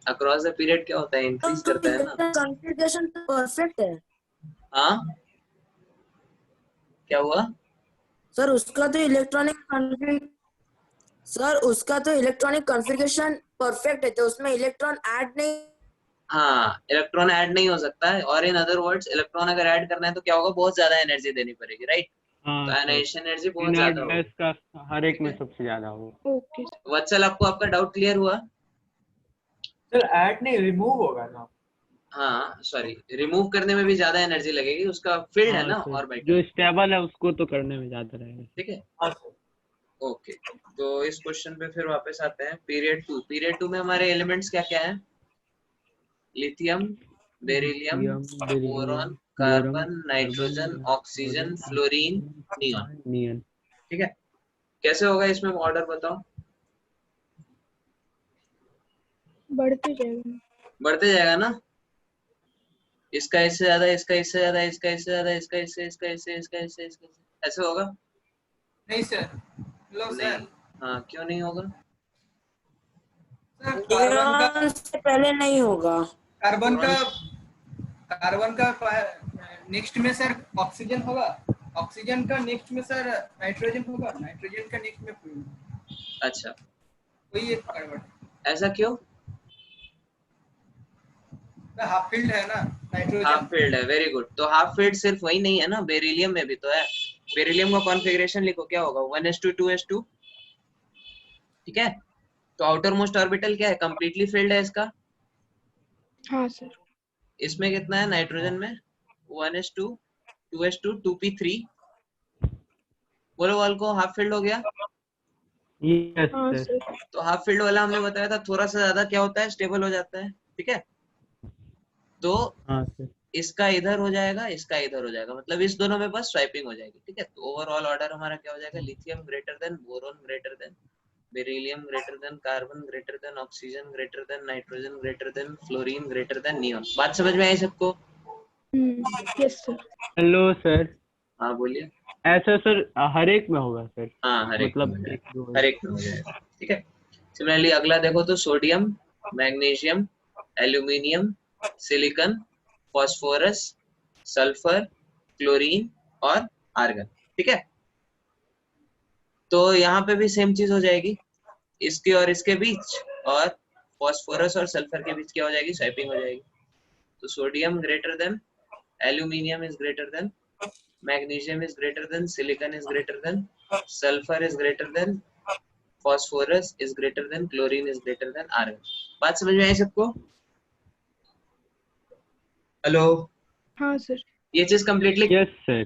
across the period क्या होता है, इंक्रीज करता है ना। कॉन्फ़िगरेशन तो परफेक्ट है। हाँ क्या हुआ? सर उसका तो इलेक्ट्रॉनिक कॉन्फ़िगरेशन परफेक्ट है, तो उसमें इलेक्ट्रॉन ऐड नहीं। हाँ, इलेक्ट्रॉन ऐड नहीं हो सकता है, और इन अदर वर्ड्स इलेक्ट्रॉन अगर ऐड करना है तो क्या होगा, बहुत ज्यादा एनर्जी देनी पड़ेगी, राइट? हाँ तो आयनाइजेशन एनर्जी बहुत इनर्ट ज्यादा होगी। गैस का हर एक में सबसे ज्यादा होगा। Okay sir. वत्सल आपको आपका डाउट क्लियर हुआ? सर ऐड नहीं, रिमूव होगा ना। हाँ सॉरी, रिमूव करने में भी ज्यादा एनर्जी लगेगी, उसका फील्ड है हाँ ना सर, ऑर्बिटल। जो स्टेबल है उसको तो करने में ज्यादा रहेगा। ठीक है, हाँ सर। ओके, तो इस क्वेश्चन पे फिर वापस आते हैं। पीरियड 2, पीरियड 2 में हमारे एलिमेंट्स क्या क्या हैं? Lithium, beryllium, boron, carbon, nitrogen, oxygen, fluorine, neon. ठीक है, कैसे होगा इसमें ऑर्डर बताओ? बढ़ते जाएगा। बढ़ते जाएगा ना, इसका इससे ज्यादा, इसका इससे ज्यादा, इसका इससे ज्यादा, इसका इससे, इसका इससे, इसका इससे, इसका इससे, ऐसे होगा? नहीं सर। हेलो नहीं, सर। हाँ क्यों नहीं होगा? सर कार्बन से पहले नहीं होगा। का नेक्स्ट में सर ऑक्सीजन होगा। ऑक्सीजन का नेक्स्ट में सर नाइट्रोजन होगा, नाइट्रोजन का नेक्स्ट में फ्लोरीन, अच्छा, वही एक गड़बड़ है। ऐसा क्यों? हाफ फील्ड है ना हाफ नाइट्रोजन। फील्ड है, वेरी गुड। तो हाफ फील्ड सिर्फ वही नहीं है ना, बेरिलियम में भी तो है। बेरिलियम का कॉन्फ़िगरेशन लिखो, क्या होगा? 1s2 2s2, ठीक है। तो आउटर मोस्ट ऑर्बिटल क्या है? कंप्लीटली फील्ड है इसका। हाँ सर। इसमें कितना है नाइट्रोजन में? 1s2 2s2 2p3। बोलो वाल को हाफ फील्ड हो गया। यस हाँ सर। सर। तो हाफ फील्ड वाला हमने बताया था थोड़ा सा ज्यादा क्या होता है, स्टेबल हो जाता है, ठीक है। तो हाँ सर। इसका इधर हो जाएगा, इसका इधर हो जाएगा, मतलब इस दोनों में बस स्वाइपिंग हो जाएगी, ठीक है। तो ओवरऑल ऑर्डर हमारा क्या हो जाएगा? Lithium greater than boron greater than beryllium greater than carbon greater than oxygen greater than nitrogen greater than fluorine greater than neon. बात समझ में आई सबको? Yes sir. हेलो सर, हाँ बोलिए। ऐसा सर हर एक में होगा सर? हाँ हर एक में मतलब हो एक जाएगा, दो हर एक में हो जाएगा, ठीक है। सिमिलरली अगला देखो तो sodium, magnesium, aluminium, silicon, phosphorus, sulphur, chlorine और आर्गन, ठीक है। तो यहाँ पे भी सेम चीज हो जाएगी, इसके और इसके बीच, और फास्फोरस और सल्फर के बीच क्या हो जाएगी? स्वैपिंग हो जाएगी। तो sodium greater than aluminium is greater than magnesium is greater than silicon is greater than sulphur is greater than phosphorus is greater than chlorine is greater than argon. बात समझ में आई सबको? हेलो, हाँ सर। ये चीज कंप्लीटली यस सर।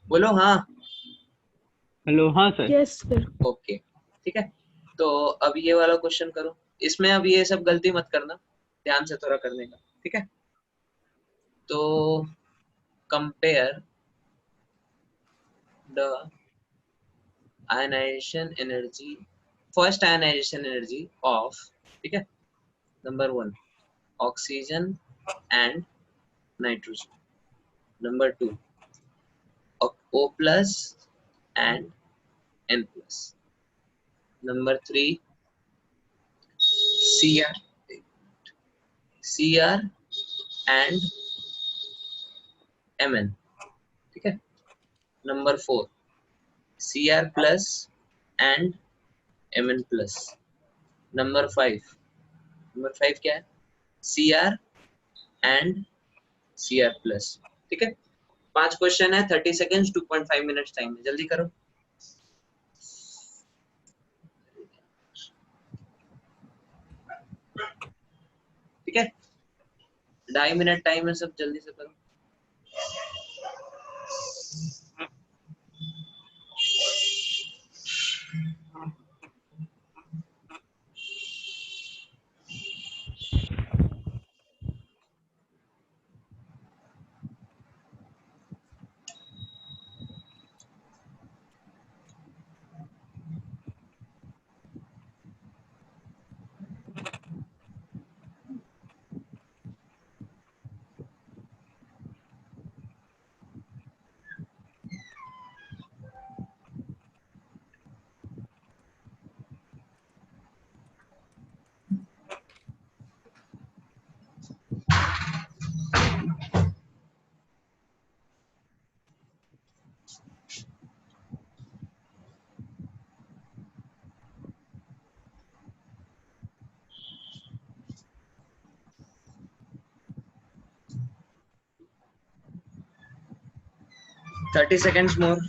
बोलो हाँ। Hello हाँ सर। Yes sir. ओके, ठीक है। तो अब ये वाला क्वेश्चन करो, इसमें अब ये सब गलती मत करना, ध्यान से थोड़ा करने का, ठीक है। तो compare the ionization energy, first ionization energy of, ठीक है, number 1 oxygen and nitrogen, number 2 O plus and N plus, number 3 Cr and Mn, ठीक है। Number 4 Cr plus and Mn plus, number 5 क्या है? Cr and Cr plus, ठीक है। 5 question है, 30 seconds, 2.5 minutes time है, जल्दी करो। ठीक है, 2.5 मिनट टाइम है, सब जल्दी से करो। थर्टी सेकेंड्स मोर।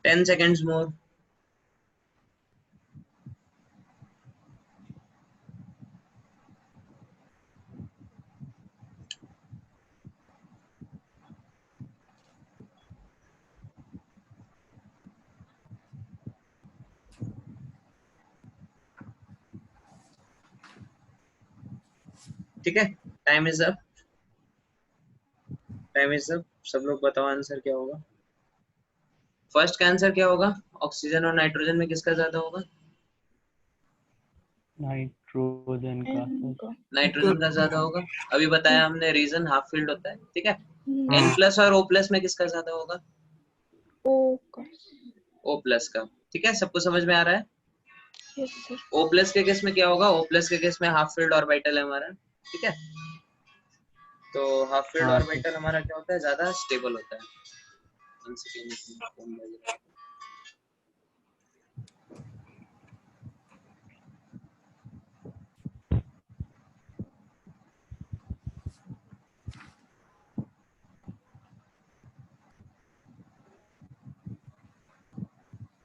टेन सेकेंड्स मोर। ठीक है, time is up, time is up. सब लोग बताओ आंसर क्या होगा। फर्स्ट का आंसर क्या होगा? ऑक्सीजन और नाइट्रोजन में किसका ज्यादा होगा? नाइट्रोजन का N सर। का नाइट्रोजन का ज्यादा होगा। अभी बताया हमने रीजन, हाफ फील्ड होता है। ठीक है, हम्म, N प्लस और O प्लस में किसका ज्यादा होगा? O का O प्लस का। ठीक है, सबको समझ में आ रहा है? Yes sir. O प्लस के केस में क्या होगा? O प्लस के केस में हाफ फील्ड ऑर्बिटल है हमारा। ठीक है, तो हाफ फील्ड हाँ सर। ऑर्बिटल हमारा क्या होता है? ज्यादा स्टेबल होता है। One second, फोन बज रहा है।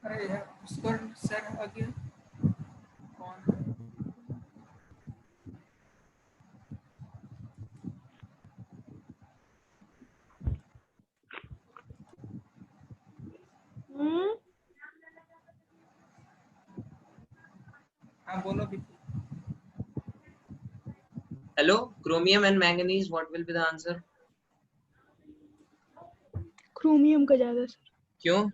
अरे यार उसको सर आ गया कौन? हाँ बोलो भी। Hello, chromium and manganese, what will be the answer? Chromium का ज्यादा सर, क्यों?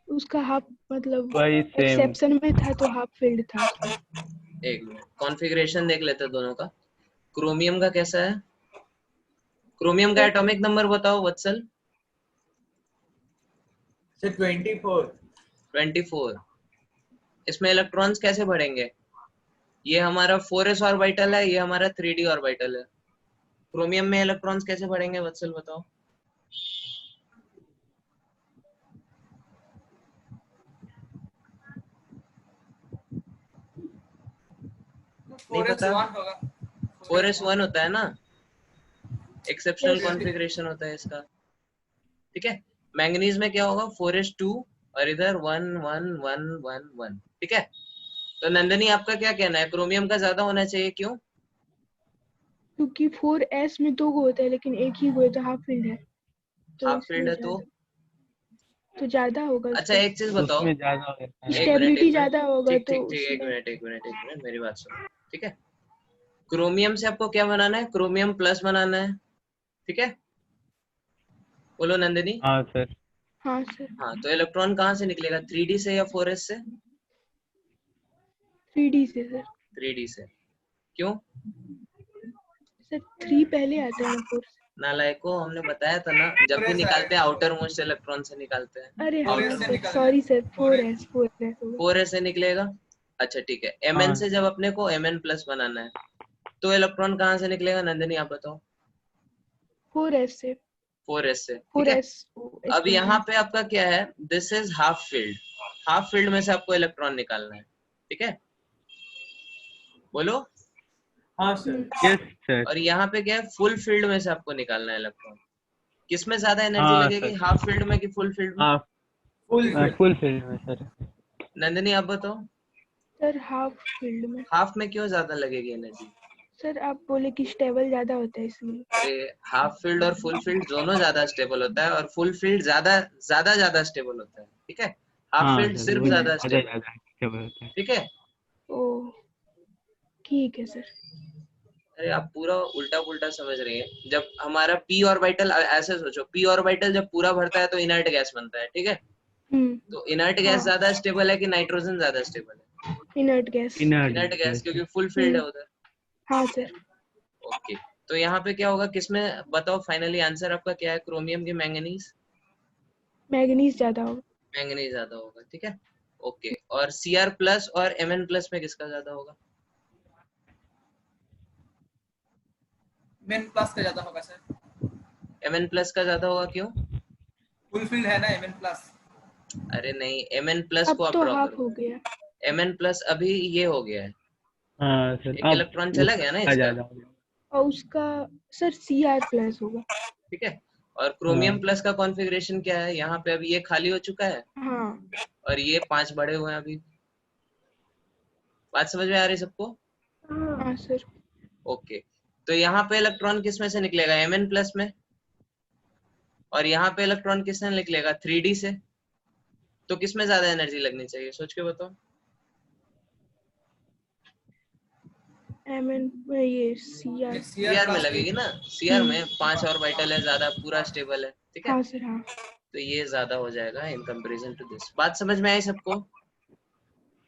उसका हाफ मतलब वही सेम। एक्सेप्शन में था तो हाफ फील्ड था उसमें। एक मिनट, कॉन्फ़िगरेशन देख लेते हैं दोनों का। क्रोमियम का कैसा है? क्रोमियम का एटॉमिक नंबर बताओ वत्सल। सर 24। 24। इसमें इलेक्ट्रॉन्स कैसे बढ़ेंगे? ये हमारा 4s ऑर्बिटल है, ये हमारा 3d ऑर्बिटल है। क्रोमियम में इलेक्ट्रॉन्स कैसे बढ़ेंगे वत्सल बताओ। नहीं 4s पता? 1 होगा। 4s 1 होता है ना, एक्सेप्शनल Yes, sir. कॉन्फ़िगरेशन होता है इसका। ठीक है, मैंगनीज में क्या होगा? 4s 2 और इधर 1 1 1 1 1। ठीक है, तो नंदनी आपका क्या कहना है? क्रोमियम का ज्यादा होना चाहिए, क्यों? क्योंकि 4s में 2 गो होता है लेकिन एक ही गो है तो हाफ फील्ड है, तो हाफ फील्ड इसलिए है तो तो ज्यादा होगा अच्छा, उसका। एक चीज बताओ। उसमें ज्यादा हो जाता है। एक मिनट, स्टेबिलिटी एक ज्यादा मिनट, होगा ठीक तो ठीक ठीक, एक उसमें मिनट, एक मिनट, एक मिनट, मेरी बात सुनो। ठीक है, क्रोमियम से आपको क्या बनाना है? क्रोमियम प्लस बनाना है। ठीक है, बोलो नंदिनी। हाँ सर। हाँ सर। हाँ, तो इलेक्ट्रॉन कहाँ से निकलेगा? 3d से या 4s से? 3d से सर। 3d से। क्यों? सर 3 पहले आता है ना 4 से। नालायको, हमने बताया था ना, जब भी 4s निकालते हैं आएगा। आउटर मोस्ट इलेक्ट्रॉन से निकालते हैं। अरे हाँ 4s से सर, निकल सॉरी सर, जाएगा। 4s होगा। 4s से निकलेगा। अच्छा ठीक है, mn हाँ से जब अपने को mn प्लस बनाना है तो इलेक्ट्रॉन कहाँ से निकलेगा नंदिनी, आप बताओ। 4s से। 4s से। ठीक है, 4s अब यहाँ पे आपका क्या है? This is half field. Half field में से आपको इलेक्ट्रॉन निकालना है। ठीक है, बोलो। हाँ सर। Yes sir. और यहाँ पे क्या है? फुल फील्ड में से आपको निकालना है इलेक्ट्रॉन। किसमें ज्यादा एनर्जी हाँ लगेगी, सर। हाफ फील्ड में कि फुल फील्ड में? हाँ फुल फील्ड। फुल फील्ड में सर। नंदिनी आप बताओ, सर हाफ फील्ड में। हाफ में क्यों ज्यादा लगेगी एनर्जी? सर आप बोले कि स्टेबल ज्यादा होता है इसलिए। अरे, हाफ फील्ड और फुल फील्ड दोनों ज्यादा स्टेबल होता है, और फुल फील्ड ज्यादा ज्यादा ज्यादा स्टेबल होता है। ठीक है, हाफ हाँ फील्ड सर, सिर्फ वो ज्यादा ज्यादा स्टेबल। ज्यादा stable होता है। ठीक है, ओ ठीक है सर। अरे आप पूरा उल्टा पुल्टा समझ रही हैं। जब हमारा p ऑर्बिटल, ऐसे सोचो, p ऑर्बिटल जब पूरा भरता है तो इनर्ट गैस बनता है। ठीक है, तो इनर्ट गैस हाँ, ज्यादा स्टेबल है कि नाइट्रोजन ज्यादा स्टेबल है? Inert gas. Inert gas, gas है। क्योंकि फुल फील्ड है उधर। हाँ सर। ओके, तो यहाँ पे क्या होगा? किसमें बताओ फाइनली आंसर आपका क्या है? क्रोमियम की मैंगनीज? मैग्नीज ज्यादा होगा। मैंगनीज ज्यादा होगा। ठीक है, ओके। और Cr प्लस और Mn प्लस में किसका ज्यादा होगा? मेन प्लस का ज्यादा होगा सर। Mn प्लस का ज्यादा होगा, क्यों? फुल फील्ड है ना एमएन प्लस। अरे नहीं, Mn प्लस को अब आप तो ड्रॉ हाफ करो। हो गया। Mn प्लस अभी ये हो गया है, हाँ सर, एक अब इलेक्ट्रॉन चला गया ना उसका इसका। ज्यादा हो गया। और उसका सर Cr प्लस होगा। ठीक है, और क्रोमियम हाँ प्लस का कॉन्फ़िगरेशन क्या है? यहाँ पे अभी ये खाली हो चुका है हाँ और ये 5 बड़े हुए हैं अभी। बात समझ में आ रही सबको? हाँ सर। ओके, तो यहाँ पे इलेक्ट्रॉन किस में से निकलेगा? Mn प्लस में। और यहाँ पे इलेक्ट्रॉन किस में निकलेगा? 3d से। तो किस में ज्यादा एनर्जी लगनी चाहिए, सोच के बताओ। Mn ये Cr। सीआर में लगेगी ना, सीआर में 5 ऑर्बिटल है, ज्यादा पूरा स्टेबल है, ठीक है। हाँ सर हाँ। तो ये ज्यादा हो जाएगा इन कंपैरिजन टू दिस। बात समझ में आई सबको?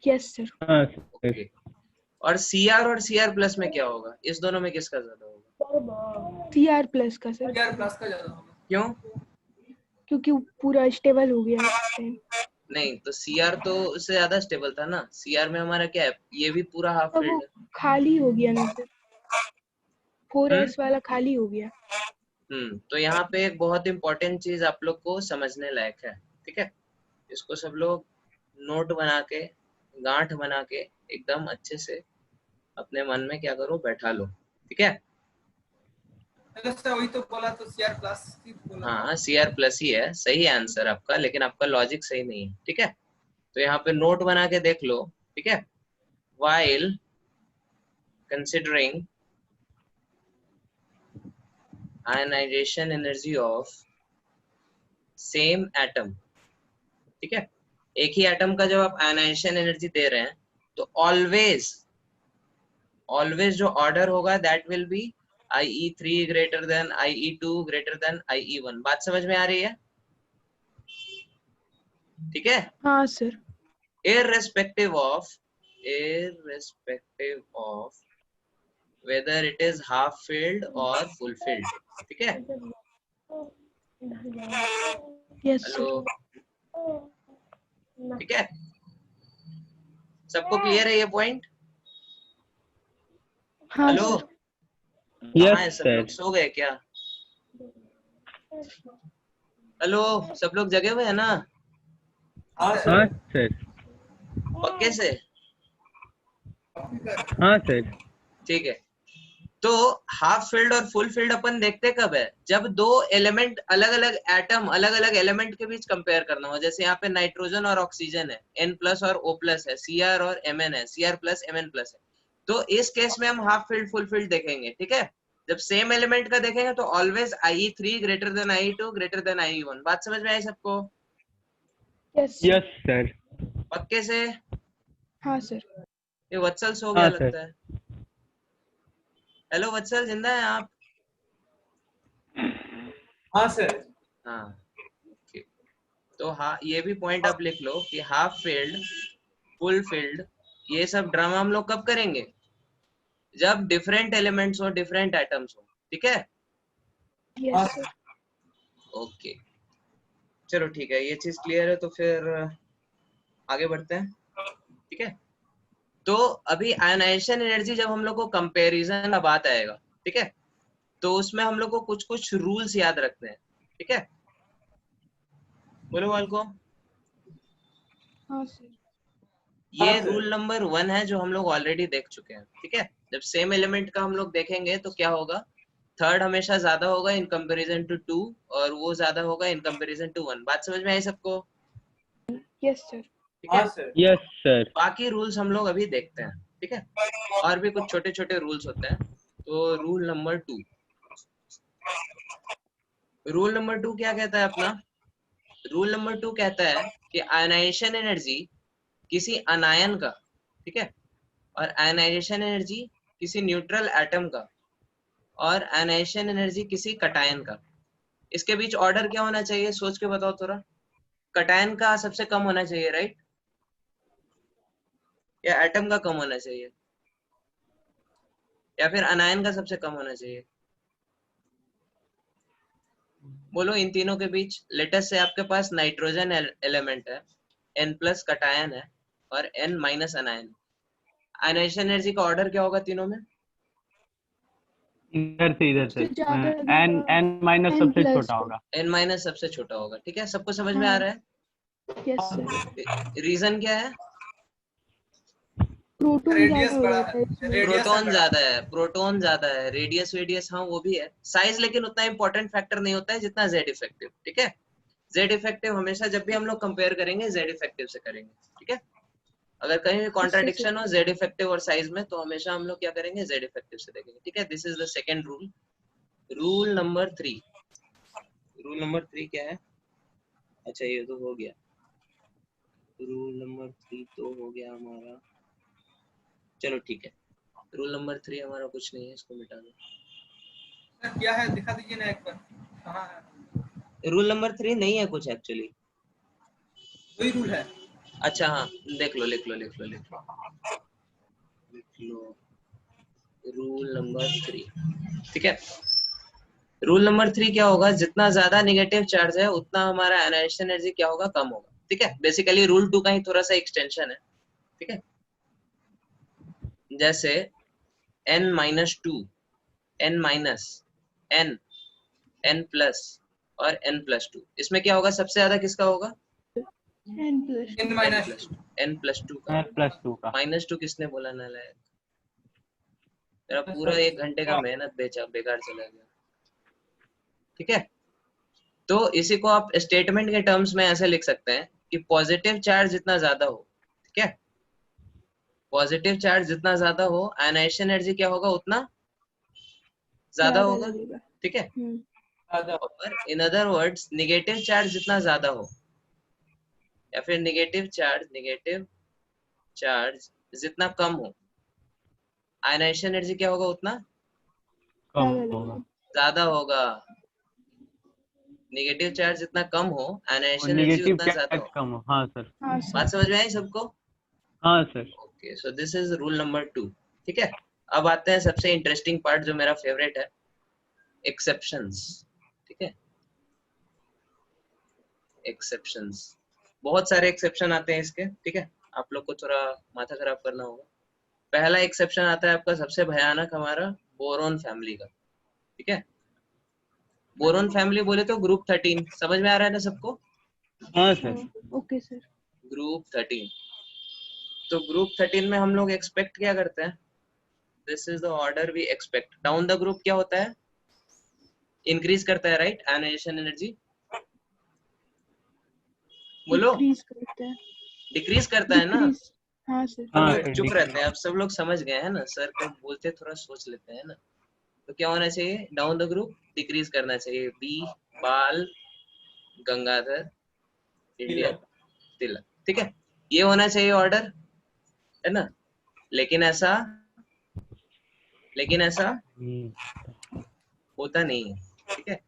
Yes sir. हाँ सर। ओके। और सीआर और सीआर प्लस में क्या होगा? इस दोनों में किसका ज्यादा होगा? Cr प्लस का सर, CR प्लस का ज्यादा होगा। क्यों? क्योंकि वो पूरा स्टेबल हो गया इस टाइम। नहीं तो सीआर तो उससे ज्यादा स्टेबल था ना। सीआर में हमारा क्या है, ये भी पूरा हाफ अब वो फील्ड है। खाली हो गया ना सर, 4s वाला खाली हो गया। तो यहाँ पे एक बहुत इंपॉर्टेंट चीज आप लोग को समझने लायक है, ठीक है। इसको सब लोग नोट बना के, गांठ बना के एकदम अच्छे से अपने मन में क्या करो, बैठा लो, ठीक है। हेलो सर, वही तो बोला, तो CR प्लस ही बोला। हाँ सीआर प्लस ही है, सही आंसर आपका, लेकिन आपका लॉजिक सही नहीं है, ठीक है। तो यहाँ पे नोट बना के देख लो, ठीक है। while considering ionization energy of same atom, ठीक है। एक ही एटम का जब आप आयनाइजेशन एनर्जी दे रहे हैं तो ऑलवेज जो ऑर्डर होगा that will B IE3 greater than IE2 greater than IE1। बात समझ में आ रही है? ठीक है। हाँ sir. irrespective of whether it is half filled or full filled, ठीक है। Yes hello, sir. ठीक है। सबको क्लियर है ये पॉइंट? हाँ हेलो, सर। कहाँ है यस सब सर। लोग? सो गए क्या? हेलो, सब लोग जगे हुए हैं ना? हाँ हाँ सर। सर। पक्के से? हाँ सर। ठीक है। तो हाफ फील्ड और फुल फील्ड अपन देखते कब है? जब दो एलिमेंट अलग अलग एटम अलग अलग एलिमेंट के बीच कंपेयर करना हो। जैसे यहाँ पे नाइट्रोजन और ऑक्सीजन है, N प्लस और O प्लस है, Cr और Mn है, Cr प्लस Mn प्लस है। तो इस केस में हम हाफ फील्ड फुल फील्ड देखेंगे, ठीक है। जब सेम एलिमेंट का देखेंगे तो always IE3 greater than IE2 greater than IE1। बात समझ में आई सबको? Yes yes sir. पक्के से? हाँ सर। ये वत्सल सो गया हाँ सर। लगता है। हेलो वत्सल, जिंदा है आप? हाँ सर। हाँ, okay. तो हाँ, ये भी पॉइंट आप लिख लो कि हाफ फील्ड फुल फील्ड ये सब ड्रामा हम लोग कब करेंगे? जब डिफरेंट एलिमेंट्स हो, डिफरेंट एटम्स हो, ठीक है। Yes sir. ओके, चलो ठीक है, ये चीज क्लियर है। तो फिर आगे बढ़ते हैं, ठीक है। तो अभी आयनाइजेशन एनर्जी जब हम लोग को कंपैरिजन का बात आएगा, ठीक है, तो उसमें हम लोग को कुछ कुछ रूल्स याद रखने हैं, ठीक है। बोलो वालको। हाँ सर। ये हाँ, सर। रूल नंबर 1 है जो हम लोग ऑलरेडी देख चुके हैं, ठीक है। जब सेम एलिमेंट का हम लोग देखेंगे तो क्या होगा? थर्ड हमेशा ज्यादा होगा इन कंपैरिजन टू 2 और वो ज्यादा होगा इन कंपैरिजन टू 1। बात समझ में आई सबको? Yes sir. ठीक है। हाँ सर। Yes sir. बाकी रूल्स हम लोग अभी देखते हैं, ठीक है। और भी कुछ छोटे छोटे रूल्स होते हैं। तो रूल नंबर 2, क्या कहता है अपना? रूल नंबर 2 कहता है कि आयनाइजेशन एनर्जी किसी अनायन का, ठीक है, और आयनाइजेशन एनर्जी किसी न्यूट्रल एटम का, और आयनाइजेशन एनर्जी किसी कटायन का, इसके बीच ऑर्डर क्या होना चाहिए? सोच के बताओ थोड़ा। कटायन का सबसे कम होना चाहिए, राइट? या एटम का कम होना चाहिए? या फिर अनायन का सबसे कम होना चाहिए? बोलो इन तीनों के बीच। लेटेस्ट से आपके पास नाइट्रोजन एलिमेंट है, N प्लस कटायन है और N minus anion. Ionization energy का ऑर्डर क्या होगा तीनों में? इधर से इधर से सबसे ज्यादा एन एन माइनस N सबसे प्लस छोटा होगा। N माइनस सबसे छोटा होगा, ठीक है। सबको समझ में आ हाँ। रहा है? Yes sir. रीजन क्या है? प्रोटॉन रेडियस ज्यादा हो बड़ा जाता है, है इसमें। रेडियस प्रोटॉन ज्यादा है, प्रोटॉन ज्यादा है। रेडियस वेडियस हाँ वो भी है। साइज लेकिन उतना इंपॉर्टेंट फैक्टर नहीं होता है जितना जेड इफेक्टिव, ठीक है। जेड इफेक्टिव हमेशा जब भी हम लोग कंपेयर करेंगे जेड इफेक्टिव से करेंगे, ठीक है। अगर कहीं भी कॉन्ट्राडिक्शन हो जेड इफेक्टिव और साइज में तो हमेशा हम लोग क्या करेंगे? जेड इफेक्टिव से देखेंगे, ठीक है। This is the second rule. Rule number 3, क्या है? अच्छा ये तो हो गया। रूल नंबर 3 तो हो गया हमारा, चलो ठीक है। रूल नंबर 3 हमारा कुछ नहीं है, इसको मिटा दो। सर क्या है दिखा दीजिए ना एक बार, कहाँ है? रूल नंबर 3 नहीं है कुछ एक्चुअली। वही रूल है। अच्छा हाँ, लिख लो लिख लो लिख लो लिख लो लिख लो, रूल नंबर 3, ठीक है। रूल नंबर 3 क्या होगा, जितना ज्यादा नेगेटिव चार्ज है उतना हमारा एनालिसिस एनर्जी क्या होगा, कम होगा, ठीक है। बेसिकली रूल 2 का ही थोड़ा सा एक्सटेंशन है, ठीक है। जैसे n-2, n-, n, n+ और n+2, इसमें क्या होगा, सबसे ज्यादा किसका होगा, n plus n minus n+2 का। +2 का। -2 किसने बोला नालायक, मेरा पूरा 1 घंटे का मेहनत बेकार चला गया, ठीक है। तो इसी को आप स्टेटमेंट के टर्म्स में ऐसे लिख सकते हैं कि पॉजिटिव चार्ज जितना ज्यादा हो, ठीक है, पॉजिटिव चार्ज जितना ज्यादा हो, आयनाइजेशन एनर्जी क्या होगा, उतना ज्यादा होगा, लगेगा। ठीक है। ज्यादा। और in other words negative charge जितना ज्यादा हो, या फिर नेगेटिव चार्ज जितना कम हो, आयनाइजेशन एनर्जी क्या होगा, उतना कम ज्यादा होगा। लगेगा। ज्यादा होगा। नेगेटिव चार्ज जितना कम हो, और आयनाइजेशन एनर्जी नेगेटिव उतना ज्यादा चार्ज हो। कम हो। हाँ सर। हाँ बात सर। समझ में आई सबको? हाँ sir. Okay, so this is rule number 2, ठीक है। अब आते हैं सबसे इंटरेस्टिंग पार्ट जो मेरा फेवरेट है, एक्सेप्शंस, ठीक है। एक्सेप्शंस, बहुत सारे एक्सेप्शन आते हैं इसके, ठीक है। आप लोग को थोड़ा माथा खराब करना होगा। पहला एक्सेप्शन आता है आपका सबसे भयानक, हमारा बोरोन फैमिली का, ठीक है। बोरोन फैमिली बोले तो ग्रुप 13, समझ में आ रहा है ना सबको? हाँ सर। Okay sir. ग्रुप 13, तो ग्रुप 13 में हम लोग एक्सपेक्ट क्या करते हैं, this is the order we expect. Down the group क्या होता है, इंक्रीज करता है, राइट, आयनाइजेशन एनर्जी। बोलो, डिक्रीज करता है। डिक्रीज करता है ना। डिक्रीज। हाँ सर। हाँ सब सर। चुप रहते हैं, अब सब लोग समझ गए हैं ना, सर को बोलते थोड़ा सोच लेते हैं ना। तो क्या होना चाहिए, डाउन द ग्रुप डिक्रीज करना चाहिए। बी, बाल, गंगाधर, इंडिया, तिलक, ठीक है, ये होना चाहिए ऑर्डर, है ना। लेकिन ऐसा होता नहीं है, ठीक है।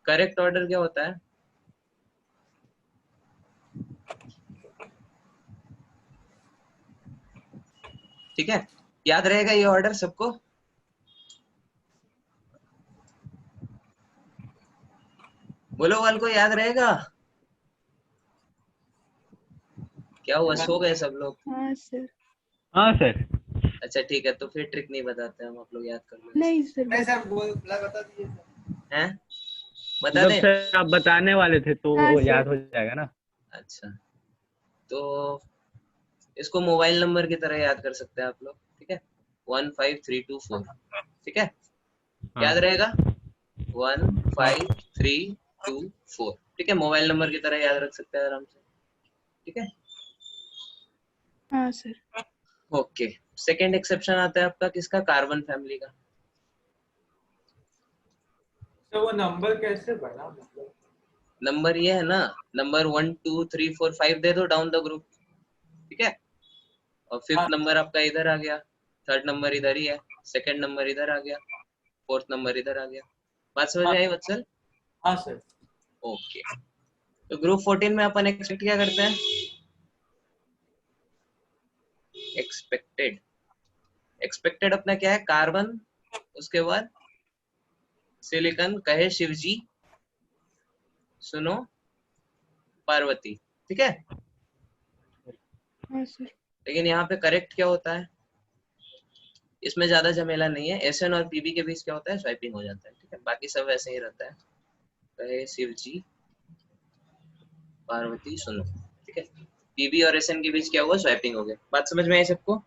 करेक्ट ऑर्डर क्या होता है, ठीक है, याद रहेगा ये ऑर्डर सबको? बोलो, वाल को याद रहेगा? क्या हुआ, सो गए सब लोग? हाँ सर। हाँ सर। अच्छा ठीक है, तो फिर ट्रिक नहीं बताते हम, आप लोग याद कर लो। नहीं सर। नहीं सर बता दीजिए सर। हैं, बता जब दें? सर आप बताने वाले थे तो हाँ वो सर। याद हो जाएगा ना। अच्छा, तो इसको मोबाइल नंबर की तरह याद कर सकते हैं आप लोग, ठीक है। 15324, ठीक है, हाँ याद सर। रहेगा 15324, ठीक है, मोबाइल नंबर की तरह याद रख सकते हैं आराम से, ठीक है। हाँ सर। ओके, सेकंड एक्सेप्शन आता है आपका किसका, कार्बन फैमिली का। तो वो नंबर कैसे बना, मतलब नंबर ये है ना, नंबर 1 2 3 4 5 दे दो डाउन द ग्रुप, ठीक है। और फिफ्थ नंबर आपका इधर आ गया, थर्ड नंबर इधर ही है, सेकंड नंबर इधर आ गया, फोर्थ नंबर इधर आ गया। बात समझ में आई वत्सल? हाँ सर। ओके, तो ग्रुप 14 में अपन एक्सपेक्ट क्या करते हैं, एक्सपेक्टेड अपना क्या है, कार्बन, उसके बाद सिलिकॉन, कहे शिवजी, सुनो पार्वती, ठीक है। हाँ सर। लेकिन यहाँ पे करेक्ट क्या होता है, इसमें ज्यादा झमेला नहीं है, एसएन और पीबी के बीच क्या होता है, स्वाइपिंग हो जाता है, ठीक है। बाकी सब वैसे ही रहता है, कहे शिवजी पार्वती सुनो, ठीक है। पीबी और एसएन के बीच क्या हुआ, स्वैपिंग हो गया। बात समझ में आई सबको?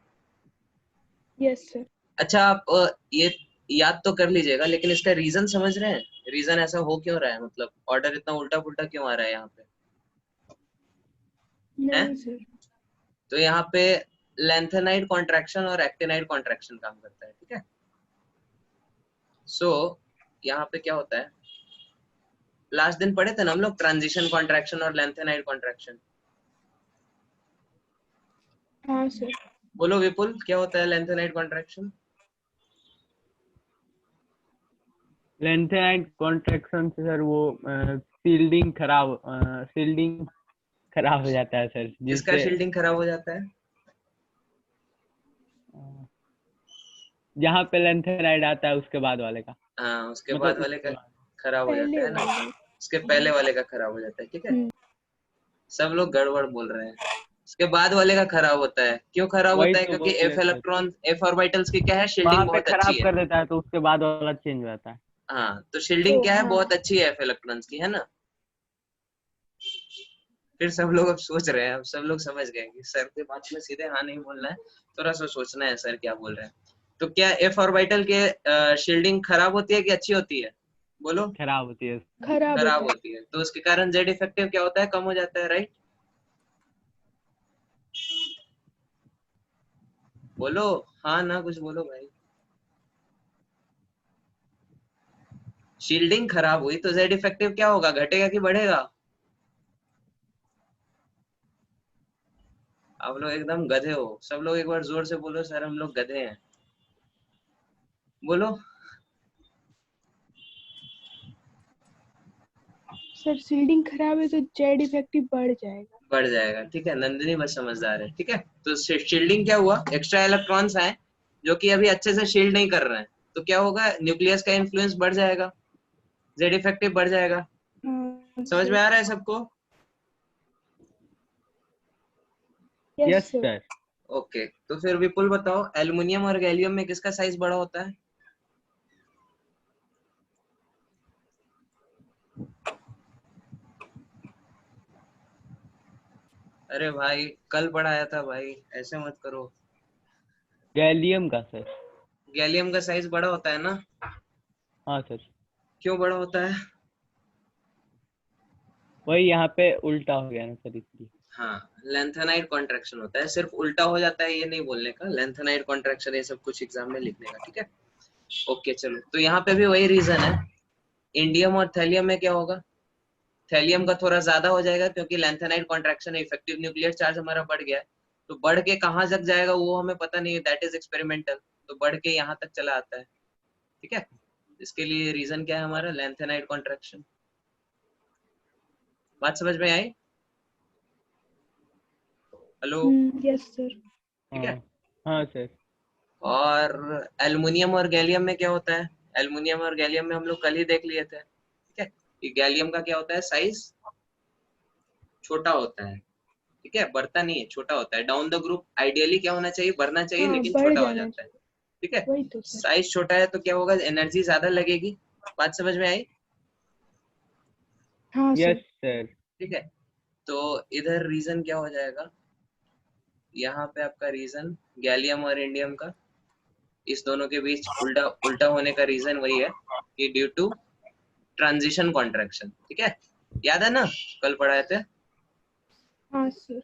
Yes sir. अच्छा, आप ये याद तो कर लीजिएगा, लेकिन इसका रीजन समझ रहे हैं, रीजन ऐसा हो क्यों रहा है, मतलब ऑर्डर इतना उल्टा पुल्टा क्यों आ रहा है यहाँ पे, नहीं सर। तो यहाँ पे लेंथेनाइड कॉन्ट्रैक्शन और एक्टिनाइड कॉन्ट्रैक्शन काम करता है, ठीक है। सो यहाँ पे क्या होता है, लास्ट दिन पढ़े थे ना हम लोग, ट्रांजिशन कॉन्ट्रैक्शन और लेंथेनाइड कॉन्ट्रैक्शन। हाँ सर। बोलो विपुल, क्या होता है लेंथेनाइड कॉन्ट्रैक्शन? लेंथेनाइट कॉन्ट्रैक्शन से सर वो शील्डिंग खराब हो जाता है सर, किसका जिससे शील्डिंग खराब हो जाता है? जहाँ पे लेंथेनाइट आता है उसके बाद वाले का, हाँ, उसके मतलब बाद वाले उसके का बाद। खराब हो जाता पहले है ना, वाला। उसके पहले वाले का खराब हो जाता है, ठीक है। हम्म। सब लोग गड़बड़ बोल रहे हैं। उसके बाद वाले का खराब होता है, क्यों खराब वही होता है? तो क्योंकि बोल एफ रहे सर, इलेक्ट्रॉन, एफ ऑर्बिटल्स की क्या है, वहाँ शील्डिंग पे बहुत खराब अच्छी है। कर देता है तो उसके बाद वाला चेंज हो जाता है। हाँ, तो शील्डिंग तो क्या है, हाँ, बहुत अच्छी है एफ इलेक्ट्रॉन्स की, है ना। फिर सब लोग अब सोच रहे हैं, अब सब लोग समझ गए कि सर के बात में सीधे हाँ नहीं बोलना है, थोड़ा सा सोचना है सर क्या बोल रहे हैं। तो क्या एफ ऑर्बिटल के शील्डिंग खराब होती है कि अच्छी होती है? बोलो। खराब होती है। खराब खराब होता है। होती है, तो उसके कारण जेड इफेक्टिव क्या होता है, कम हो जाता है, राइट। बोलो हाँ ना, कुछ बोलो भाई। शील्डिंग खराब हुई तो जेड इफेक्टिव क्या होगा, घटेगा कि बढ़ेगा? आप लोग एकदम गधे हो, सब लोग एक बार जोर से बोलो, सर हम लोग गधे हैं। बोलो। सर शील्डिंग खराब है तो जेड इफेक्टिव बढ़ जाएगा। बढ़ जाएगा, ठीक है। नंदिनी बस समझदार है, ठीक है। तो शील्डिंग क्या हुआ, एक्स्ट्रा इलेक्ट्रॉन्स आए जो कि अभी अच्छे से शील्ड नहीं कर रहे हैं, तो क्या होगा, न्यूक्लियस का इन्फ्लुएंस बढ़ जाएगा, जेड इफेक्टिव बढ़ जाएगा। हाँ समझ में सर। आ रहा है सबको? Yes yes sir. Sir. Okay, तो फिर विपुल बताओ, एल्युमिनियम और गैलियम में किसका साइज बड़ा होता है? अरे भाई कल पढ़ाया था भाई, ऐसे मत करो। गैलियम का सर। गैलियम का साइज बड़ा होता है ना? हाँ सर, क्यों बड़ा होता है? वही यहाँ पे उल्टा हो गया ना सर, इसलिए। हाँ, लेंथेनाइड कॉन्ट्रैक्शन होता है, सिर्फ उल्टा हो जाता है ये नहीं बोलने का, लेंथेनाइड कॉन्ट्रैक्शन ये सब कुछ एग्जाम में लिखने का, ठीक है। ओके चलो, तो यहाँ पे भी वही रीजन है। इंडियम और थैलियम में क्या होगा, थैलियम का थोड़ा ज्यादा हो जाएगा क्योंकि lanthanide contraction, effective nuclear charge हमारा बढ़ गया है, तो बढ़ के कहाँ तक जाएगा वो हमें पता नहीं है, दैट इज एक्सपेरिमेंटल, तो बढ़ के यहाँ तक चला आता है, ठीक है। इसके लिए रीजन क्या है हमारा, लेंथेनाइड कॉन्ट्रैक्शन। बात समझ में आई? हेलो? Yes sir. ठीक है। हाँ हाँ सर। और एल्युमिनियम और गैलियम में क्या होता है, एल्युमिनियम और गैलियम में हम लोग कल ही देख लिए थे, ठीक है। कि गैलियम का क्या होता है, साइज छोटा होता है, ठीक है, बढ़ता नहीं है, छोटा होता है। डाउन द ग्रुप आइडियली क्या होना चाहिए, बढ़ना चाहिए, हाँ, लेकिन बढ़ छोटा हो जाना जाता है, चाहिए। ठीक है। वही तो सर। साइज छोटा है तो क्या होगा, एनर्जी ज्यादा लगेगी। बात समझ में आई? हाँ यस सर। सर। ठीक है। तो इधर रीजन क्या हो जाएगा, यहाँ पे आपका रीजन गैलियम और इंडियम का, इस दोनों के बीच उल्टा उल्टा होने का रीजन वही है कि ड्यू टू ट्रांजिशन कॉन्ट्रैक्शन, ठीक है। याद है ना, कल पढ़ाए थे। हाँ सर।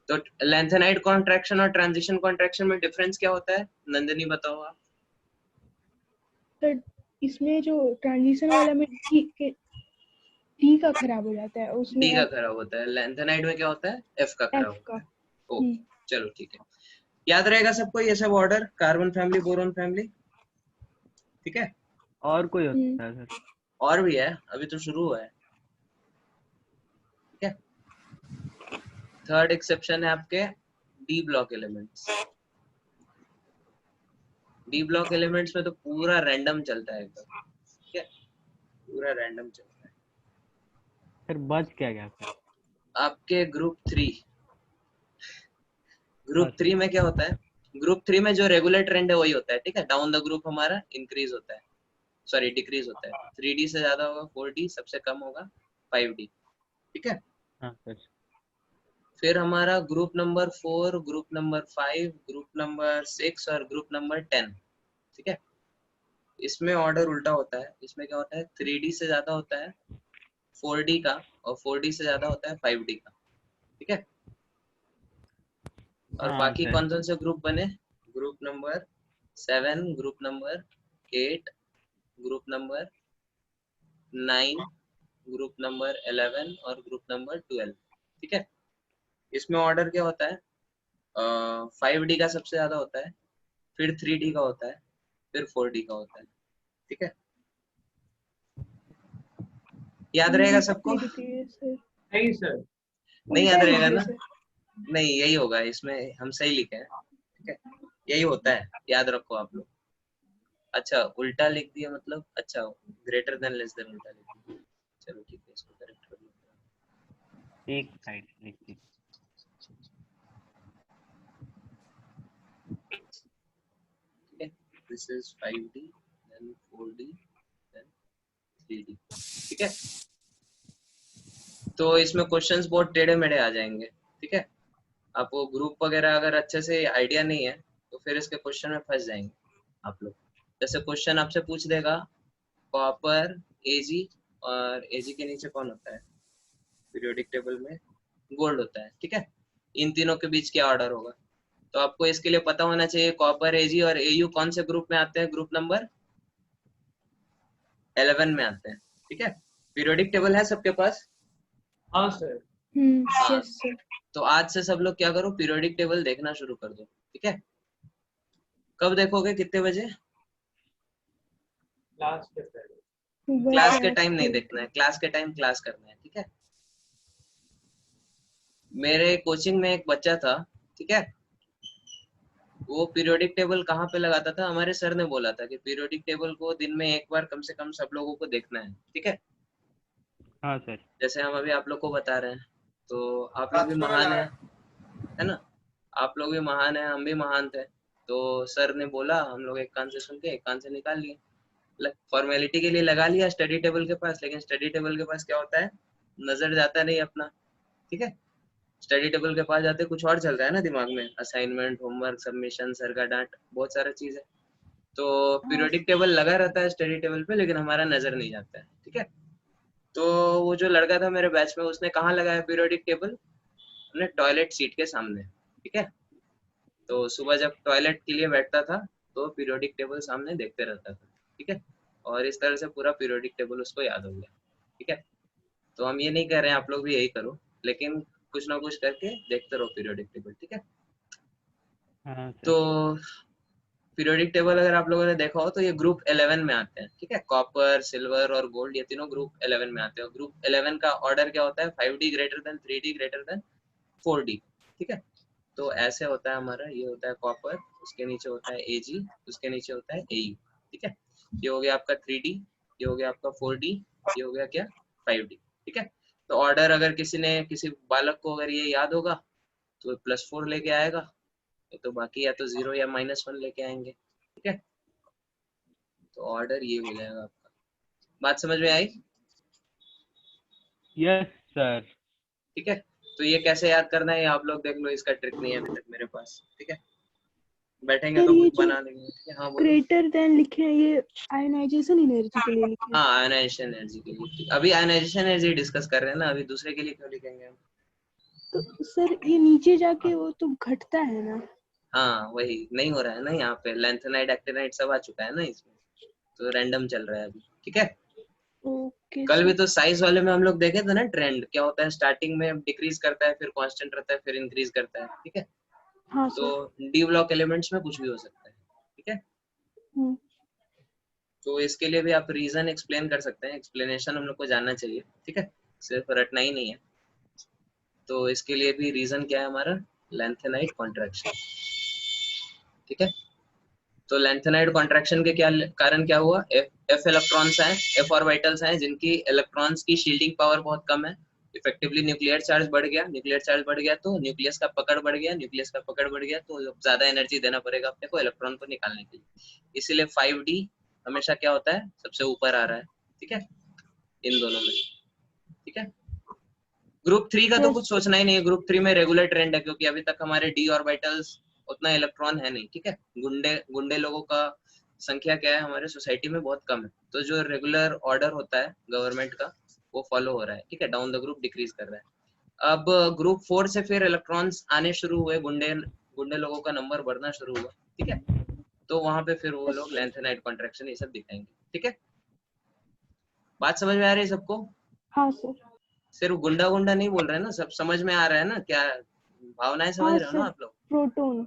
तो लेंथेनाइड कॉन्ट्रैक्शन और ट्रांजिशन कॉन्ट्रैक्शन में डिफरेंस क्या होता है, नंदिनी बताओ आप। सर इसमें जो ट्रांजिशन वाला में टी का खराब हो जाता है, उसमें डी का एफ खराब होता है, लेंथेनाइड में क्या होता है, एफ का खराब एफ का। होता है। ओके चलो ठीक है, याद रहेगा सबको ये सब order, carbon family, boron family, ठीक है। और कोई होता है सर? और भी है, अभी तो शुरू हुआ है, ठीक है। थर्ड एक्सेप्शन है आपके D block elements. D block elements में तो पूरा रैंडम चलता है एकदम, ठीक है, पूरा रैंडम चलता है। सर बच क्या गया सर? आपके ग्रुप 3, हाँ ग्रुप सर। 3 में क्या होता है, ग्रुप 3 में जो रेगुलर ट्रेंड है वही होता है, ठीक है। डाउन द ग्रुप हमारा इंक्रीज होता है, सॉरी डिक्रीज होता है, 3D से ज्यादा होगा 4D, सबसे कम होगा 5D, ठीक है। हाँ सर। फिर हमारा group number 4, group number 5, group number 6 और ग्रुप नंबर 10, ठीक है। इसमें ऑर्डर उल्टा होता है, इसमें क्या होता है, 3D से ज्यादा होता है 4D का, और 4D से ज्यादा होता है 5D का, ठीक है। और हाँ बाकी सर। कौन कौन से ग्रुप बने, group number 7, group number 8, group number 9, group number 11 और ग्रुप नंबर 12, ठीक है। इसमें ऑर्डर क्या होता है, 5D का सबसे ज्यादा होता है, फिर 3D का होता है, फिर 4D का होता है, ठीक है। याद रहेगा सबको? रुकिए सर, नहीं सर, नहीं याद उल्टा रहेगा लिखिए ना? सर। नहीं, यही होगा, इसमें हम सही लिखे हैं, ठीक है, यही होता है, याद रखो आप लोग। अच्छा, उल्टा लिख दिया मतलब, अच्छा ग्रेटर देन लेस देन उल्टा लिख दिया, चलो ठीक है, इसको करेक्ट कर लेते एक साइड लिख दी। हैं। This is 5D, then 4D, then 3D, ठीक है। तो इसमें क्वेश्चंस बहुत टेढ़े मेढ़े आ जाएंगे, ठीक है। आपको ग्रुप वगैरह अगर अच्छे से आइडिया नहीं है तो फिर इसके क्वेश्चन में फंस जाएंगे आप लोग। जैसे क्वेश्चन आपसे पूछ देगा कॉपर, एजी, और एजी के नीचे कौन होता है पीरियोडिक टेबल में? गोल्ड होता है, ठीक है। इन तीनों के बीच क्या ऑर्डर होगा? तो आपको इसके लिए पता होना चाहिए कॉपर, एजी और एयू कौन से ग्रुप में आते हैं, ग्रुप नंबर 11 में आते हैं, ठीक है। पीरियोडिक टेबल है सबके पास? हाँ सर, हाँ, यस सर। तो आज से सब लोग क्या करो, पीरियोडिक टेबल देखना शुरू कर दो, ठीक है। कब देखोगे, कितने बजे? क्लास के पहले। क्लास के टाइम नहीं देखना है, क्लास के टाइम क्लास करना है, ठीक है। मेरे कोचिंग में एक बच्चा था, ठीक है, वो पीरियोडिक टेबल कहाँ पे लगाता था, हमारे सर ने बोला था कि पीरियोडिक टेबल को दिन में एक बार कम से कम सब लोगों को देखना है, ठीक है। हाँ सर। जैसे हम अभी आप लोग को बता रहे हैं, तो आप लोग भी महान है ना, आप लोग भी महान है, हम भी महान थे, तो सर ने बोला, हम लोग एक कान से सुन के एक कान से निकाल लिए, फॉर्मेलिटी के लिए लगा लिया स्टडी टेबल के पास, लेकिन स्टडी टेबल के पास क्या होता है, नजर जाता नहीं अपना, ठीक है। स्टडी टेबल के पास जाते कुछ और चल रहा है ना दिमाग में, असाइनमेंट, होमवर्क, सबमिशन, सर का डांट, बहुत सारा चीज है। तो पीरियोडिक टेबल लगा रहता है स्टडी टेबल पे, लेकिन हमारा नजर नहीं जाता है, ठीक है। तो वो जो लड़का था मेरे बैच में, उसने कहाँ लगाया पीरियोडिक टेबल? अपने टॉयलेट सीट के सामने, ठीक है। तो सुबह जब टॉयलेट के लिए बैठता था तो पीरियोडिक टेबल सामने देखते रहता था, ठीक है। और इस तरह से पूरा पीरियोडिक टेबल उसको याद हो गया, ठीक है। तो हम ये नहीं कह रहे हैं आप लोग भी यही करो, लेकिन कुछ ना कुछ करके देखते रहो पीरियोडिक टेबल, ठीक है। हाँ सर। तो पीरियोडिक टेबल अगर आप लोगों ने देखा हो तो ये ग्रुप 11 में आते हैं, ठीक है। कॉपर, सिल्वर और गोल्ड, ये तीनों ग्रुप 11 में आते हैं। ग्रुप 11 का ऑर्डर क्या होता है, 5D greater than 3D greater than 4D, ठीक है। तो ऐसे होता है हमारा, ये होता है कॉपर, उसके नीचे होता है एजी, उसके नीचे होता है एयू, ठीक है। ये हो गया आपका 3D, ये हो गया आपका 4D, ये हो गया क्या 5D, ठीक है। तो ऑर्डर अगर किसी बालक को अगर ये याद होगा तो +4 लेके आएगा, तो बाकी या तो 0 या -1 लेके आएंगे, ठीक है। तो ऑर्डर ये हो जाएगा आपका। बात समझ में आई? Yes sir. ठीक है। तो ये कैसे याद करना है ये आप लोग देख लो, इसका ट्रिक नहीं है अभी तक मेरे पास, ठीक है। बैठेंगे सर तो ये कुछ जो बना लेंगे, ठीक है। हाँ बोलो। ग्रेटर देन लिखे हैं ये आयनाइजेशन एनर्जी के लिए लिखे हैं। हाँ, आयनाइजेशन एनर्जी के लिए। अभी आयनाइजेशन एनर्जी डिस्कस कर रहे हैं ना, अभी दूसरे के लिए क्यों लिखेंगे हम? तो सर ये नीचे जाके वो तो घटता है ना। हाँ, वही नहीं हो रहा है ना यहाँ पे, लेंथेनाइट, एक्टिनाइट सब आ चुका है ना इसमें, तो रैंडम चल रहा है अभी, ठीक है। ओके कल भी सर। तो साइज वाले में हम लोग देखे थे ना, ट्रेंड क्या होता है, स्टार्टिंग में डिक्रीज करता है, फिर कांस्टेंट रहता है, फिर इंक्रीज करता है, ठीक है। हाँ तो सर। डी ब्लॉक एलिमेंट्स में कुछ भी हो सकता है, ठीक है। हम्म, तो इसके लिए भी आप रीजन एक्सप्लेन कर सकते हैं, एक्सप्लेनेशन हम लोग को जानना चाहिए, ठीक है, सिर्फ रटना ही नहीं है। तो इसके लिए भी रीजन क्या है हमारा, लेंथेनाइट कॉन्ट्रैक्शन, ठीक है। तो लेंथेनाइट कॉन्ट्रैक्शन के क्या कारण क्या हुआ, एफ इलेक्ट्रॉन्स हैं, एफ ऑर्बिटल्स हैं जिनकी इलेक्ट्रॉन्स की शील्डिंग पावर बहुत कम है, इफेक्टिवली न्यूक्लियर चार्ज बढ़ गया, न्यूक्लियर चार्ज बढ़ गया तो न्यूक्लियस का पकड़ बढ़ गया, न्यूक्लियस का पकड़ बढ़ गया तो ज्यादा एनर्जी देना पड़ेगा अपने को इलेक्ट्रॉन को निकालने के लिए, इसीलिए 5D हमेशा क्या होता है, सबसे ऊपर आ रहा है, ठीक है, इन दोनों में, ठीक है। ग्रुप 3 का तो यस कुछ सोचना ही नहीं है, ग्रुप 3 में रेगुलर ट्रेंड है, क्योंकि अभी तक हमारे डी ऑर्बिटल्स उतना इलेक्ट्रॉन है नहीं, ठीक है। गुंडे लोगों का संख्या क्या है हमारे सोसाइटी में, बहुत कम है, तो जो रेगुलर ऑर्डर होता है गवर्नमेंट का वो फॉलो हो रहा है, ठीक है, डाउन द ग्रुप डिक्रीज कर रहा है। अब ग्रुप 4 से फिर इलेक्ट्रॉन्स आने शुरू हुए, गुंडे लोगों का नंबर बढ़ना शुरू हुआ, ठीक है। तो वहां पे फिर वो लोग लेंथेनाइट कॉन्ट्रैक्शन ये सब दिखाएंगे, ठीक है। बात समझ में आ रही है सबको? हाँ सर। सिर्फ गुंडा गुंडा नहीं बोल रहे हैं ना, सब समझ में आ रहा है ना, क्या भावनाएं समझ हाँ रहे हो ना सर। आप लोग? प्रोटॉन।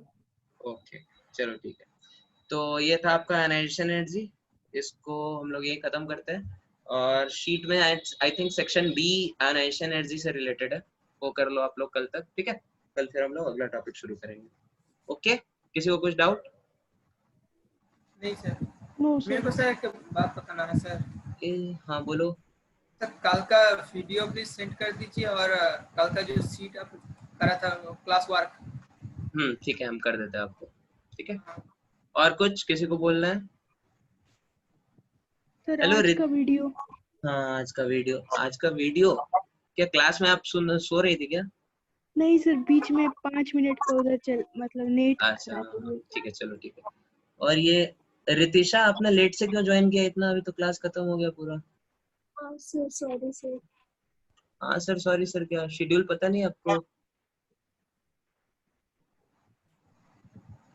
ओके, चलो ठीक है। तो ये था आपका आयनाइजेशन एनर्जी, इसको हम लोग यही खत्म करते हैं। और शीट में I think section B ionization energy से रिलेटेड है, वो कर लो आप लोग कल तक, ठीक है। कल फिर हम लोग अगला टॉपिक शुरू करेंगे। ओके, किसी को कुछ डाउट? नहीं सर, नो मेरे सर। को सर एक बात बताना है सर। हाँ बोलो। सर कल का वीडियो प्लीज सेंड कर दीजिए, और कल का जो सीट आप करा था क्लास वर्क। ठीक है, हम कर देते हैं आपको, ठीक है। और कुछ किसी को बोलना है? सर हेलो आज का वीडियो, हाँ, आज का वीडियो क्या क्लास में आप सो रही थी क्या? नहीं सर, बीच में 5 मिनट का उधर चल मतलब नेट अच्छा खराब हो गया। ठीक है, चलो ठीक है। और ये रितिशा, आपने लेट से क्यों ज्वाइन किया इतना? अभी तो क्लास खत्म हो गया पूरा। Sir sorry sir. हाँ सर, सॉरी सर, क्या शेड्यूल पता नहीं आपको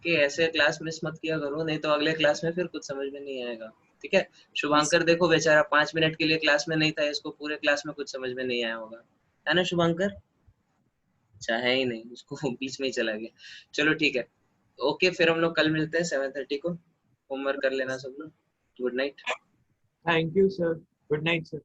कि ऐसे क्लास मिस मत किया करो, नहीं तो अगले क्लास में फिर कुछ समझ में नहीं आएगा, ठीक है। शुभांकर देखो बेचारा 5 मिनट के लिए क्लास में नहीं था, इसको पूरे क्लास में कुछ समझ में नहीं आया होगा, है ना शुभांकर? अच्छा है ही नहीं, उसको बीच में ही चला गया। चलो ठीक है, ओके, फिर हम लोग कल मिलते हैं 7:30 को। होमवर्क कर लेना सब लोग। Good night. Thank you, sir. Good night, sir.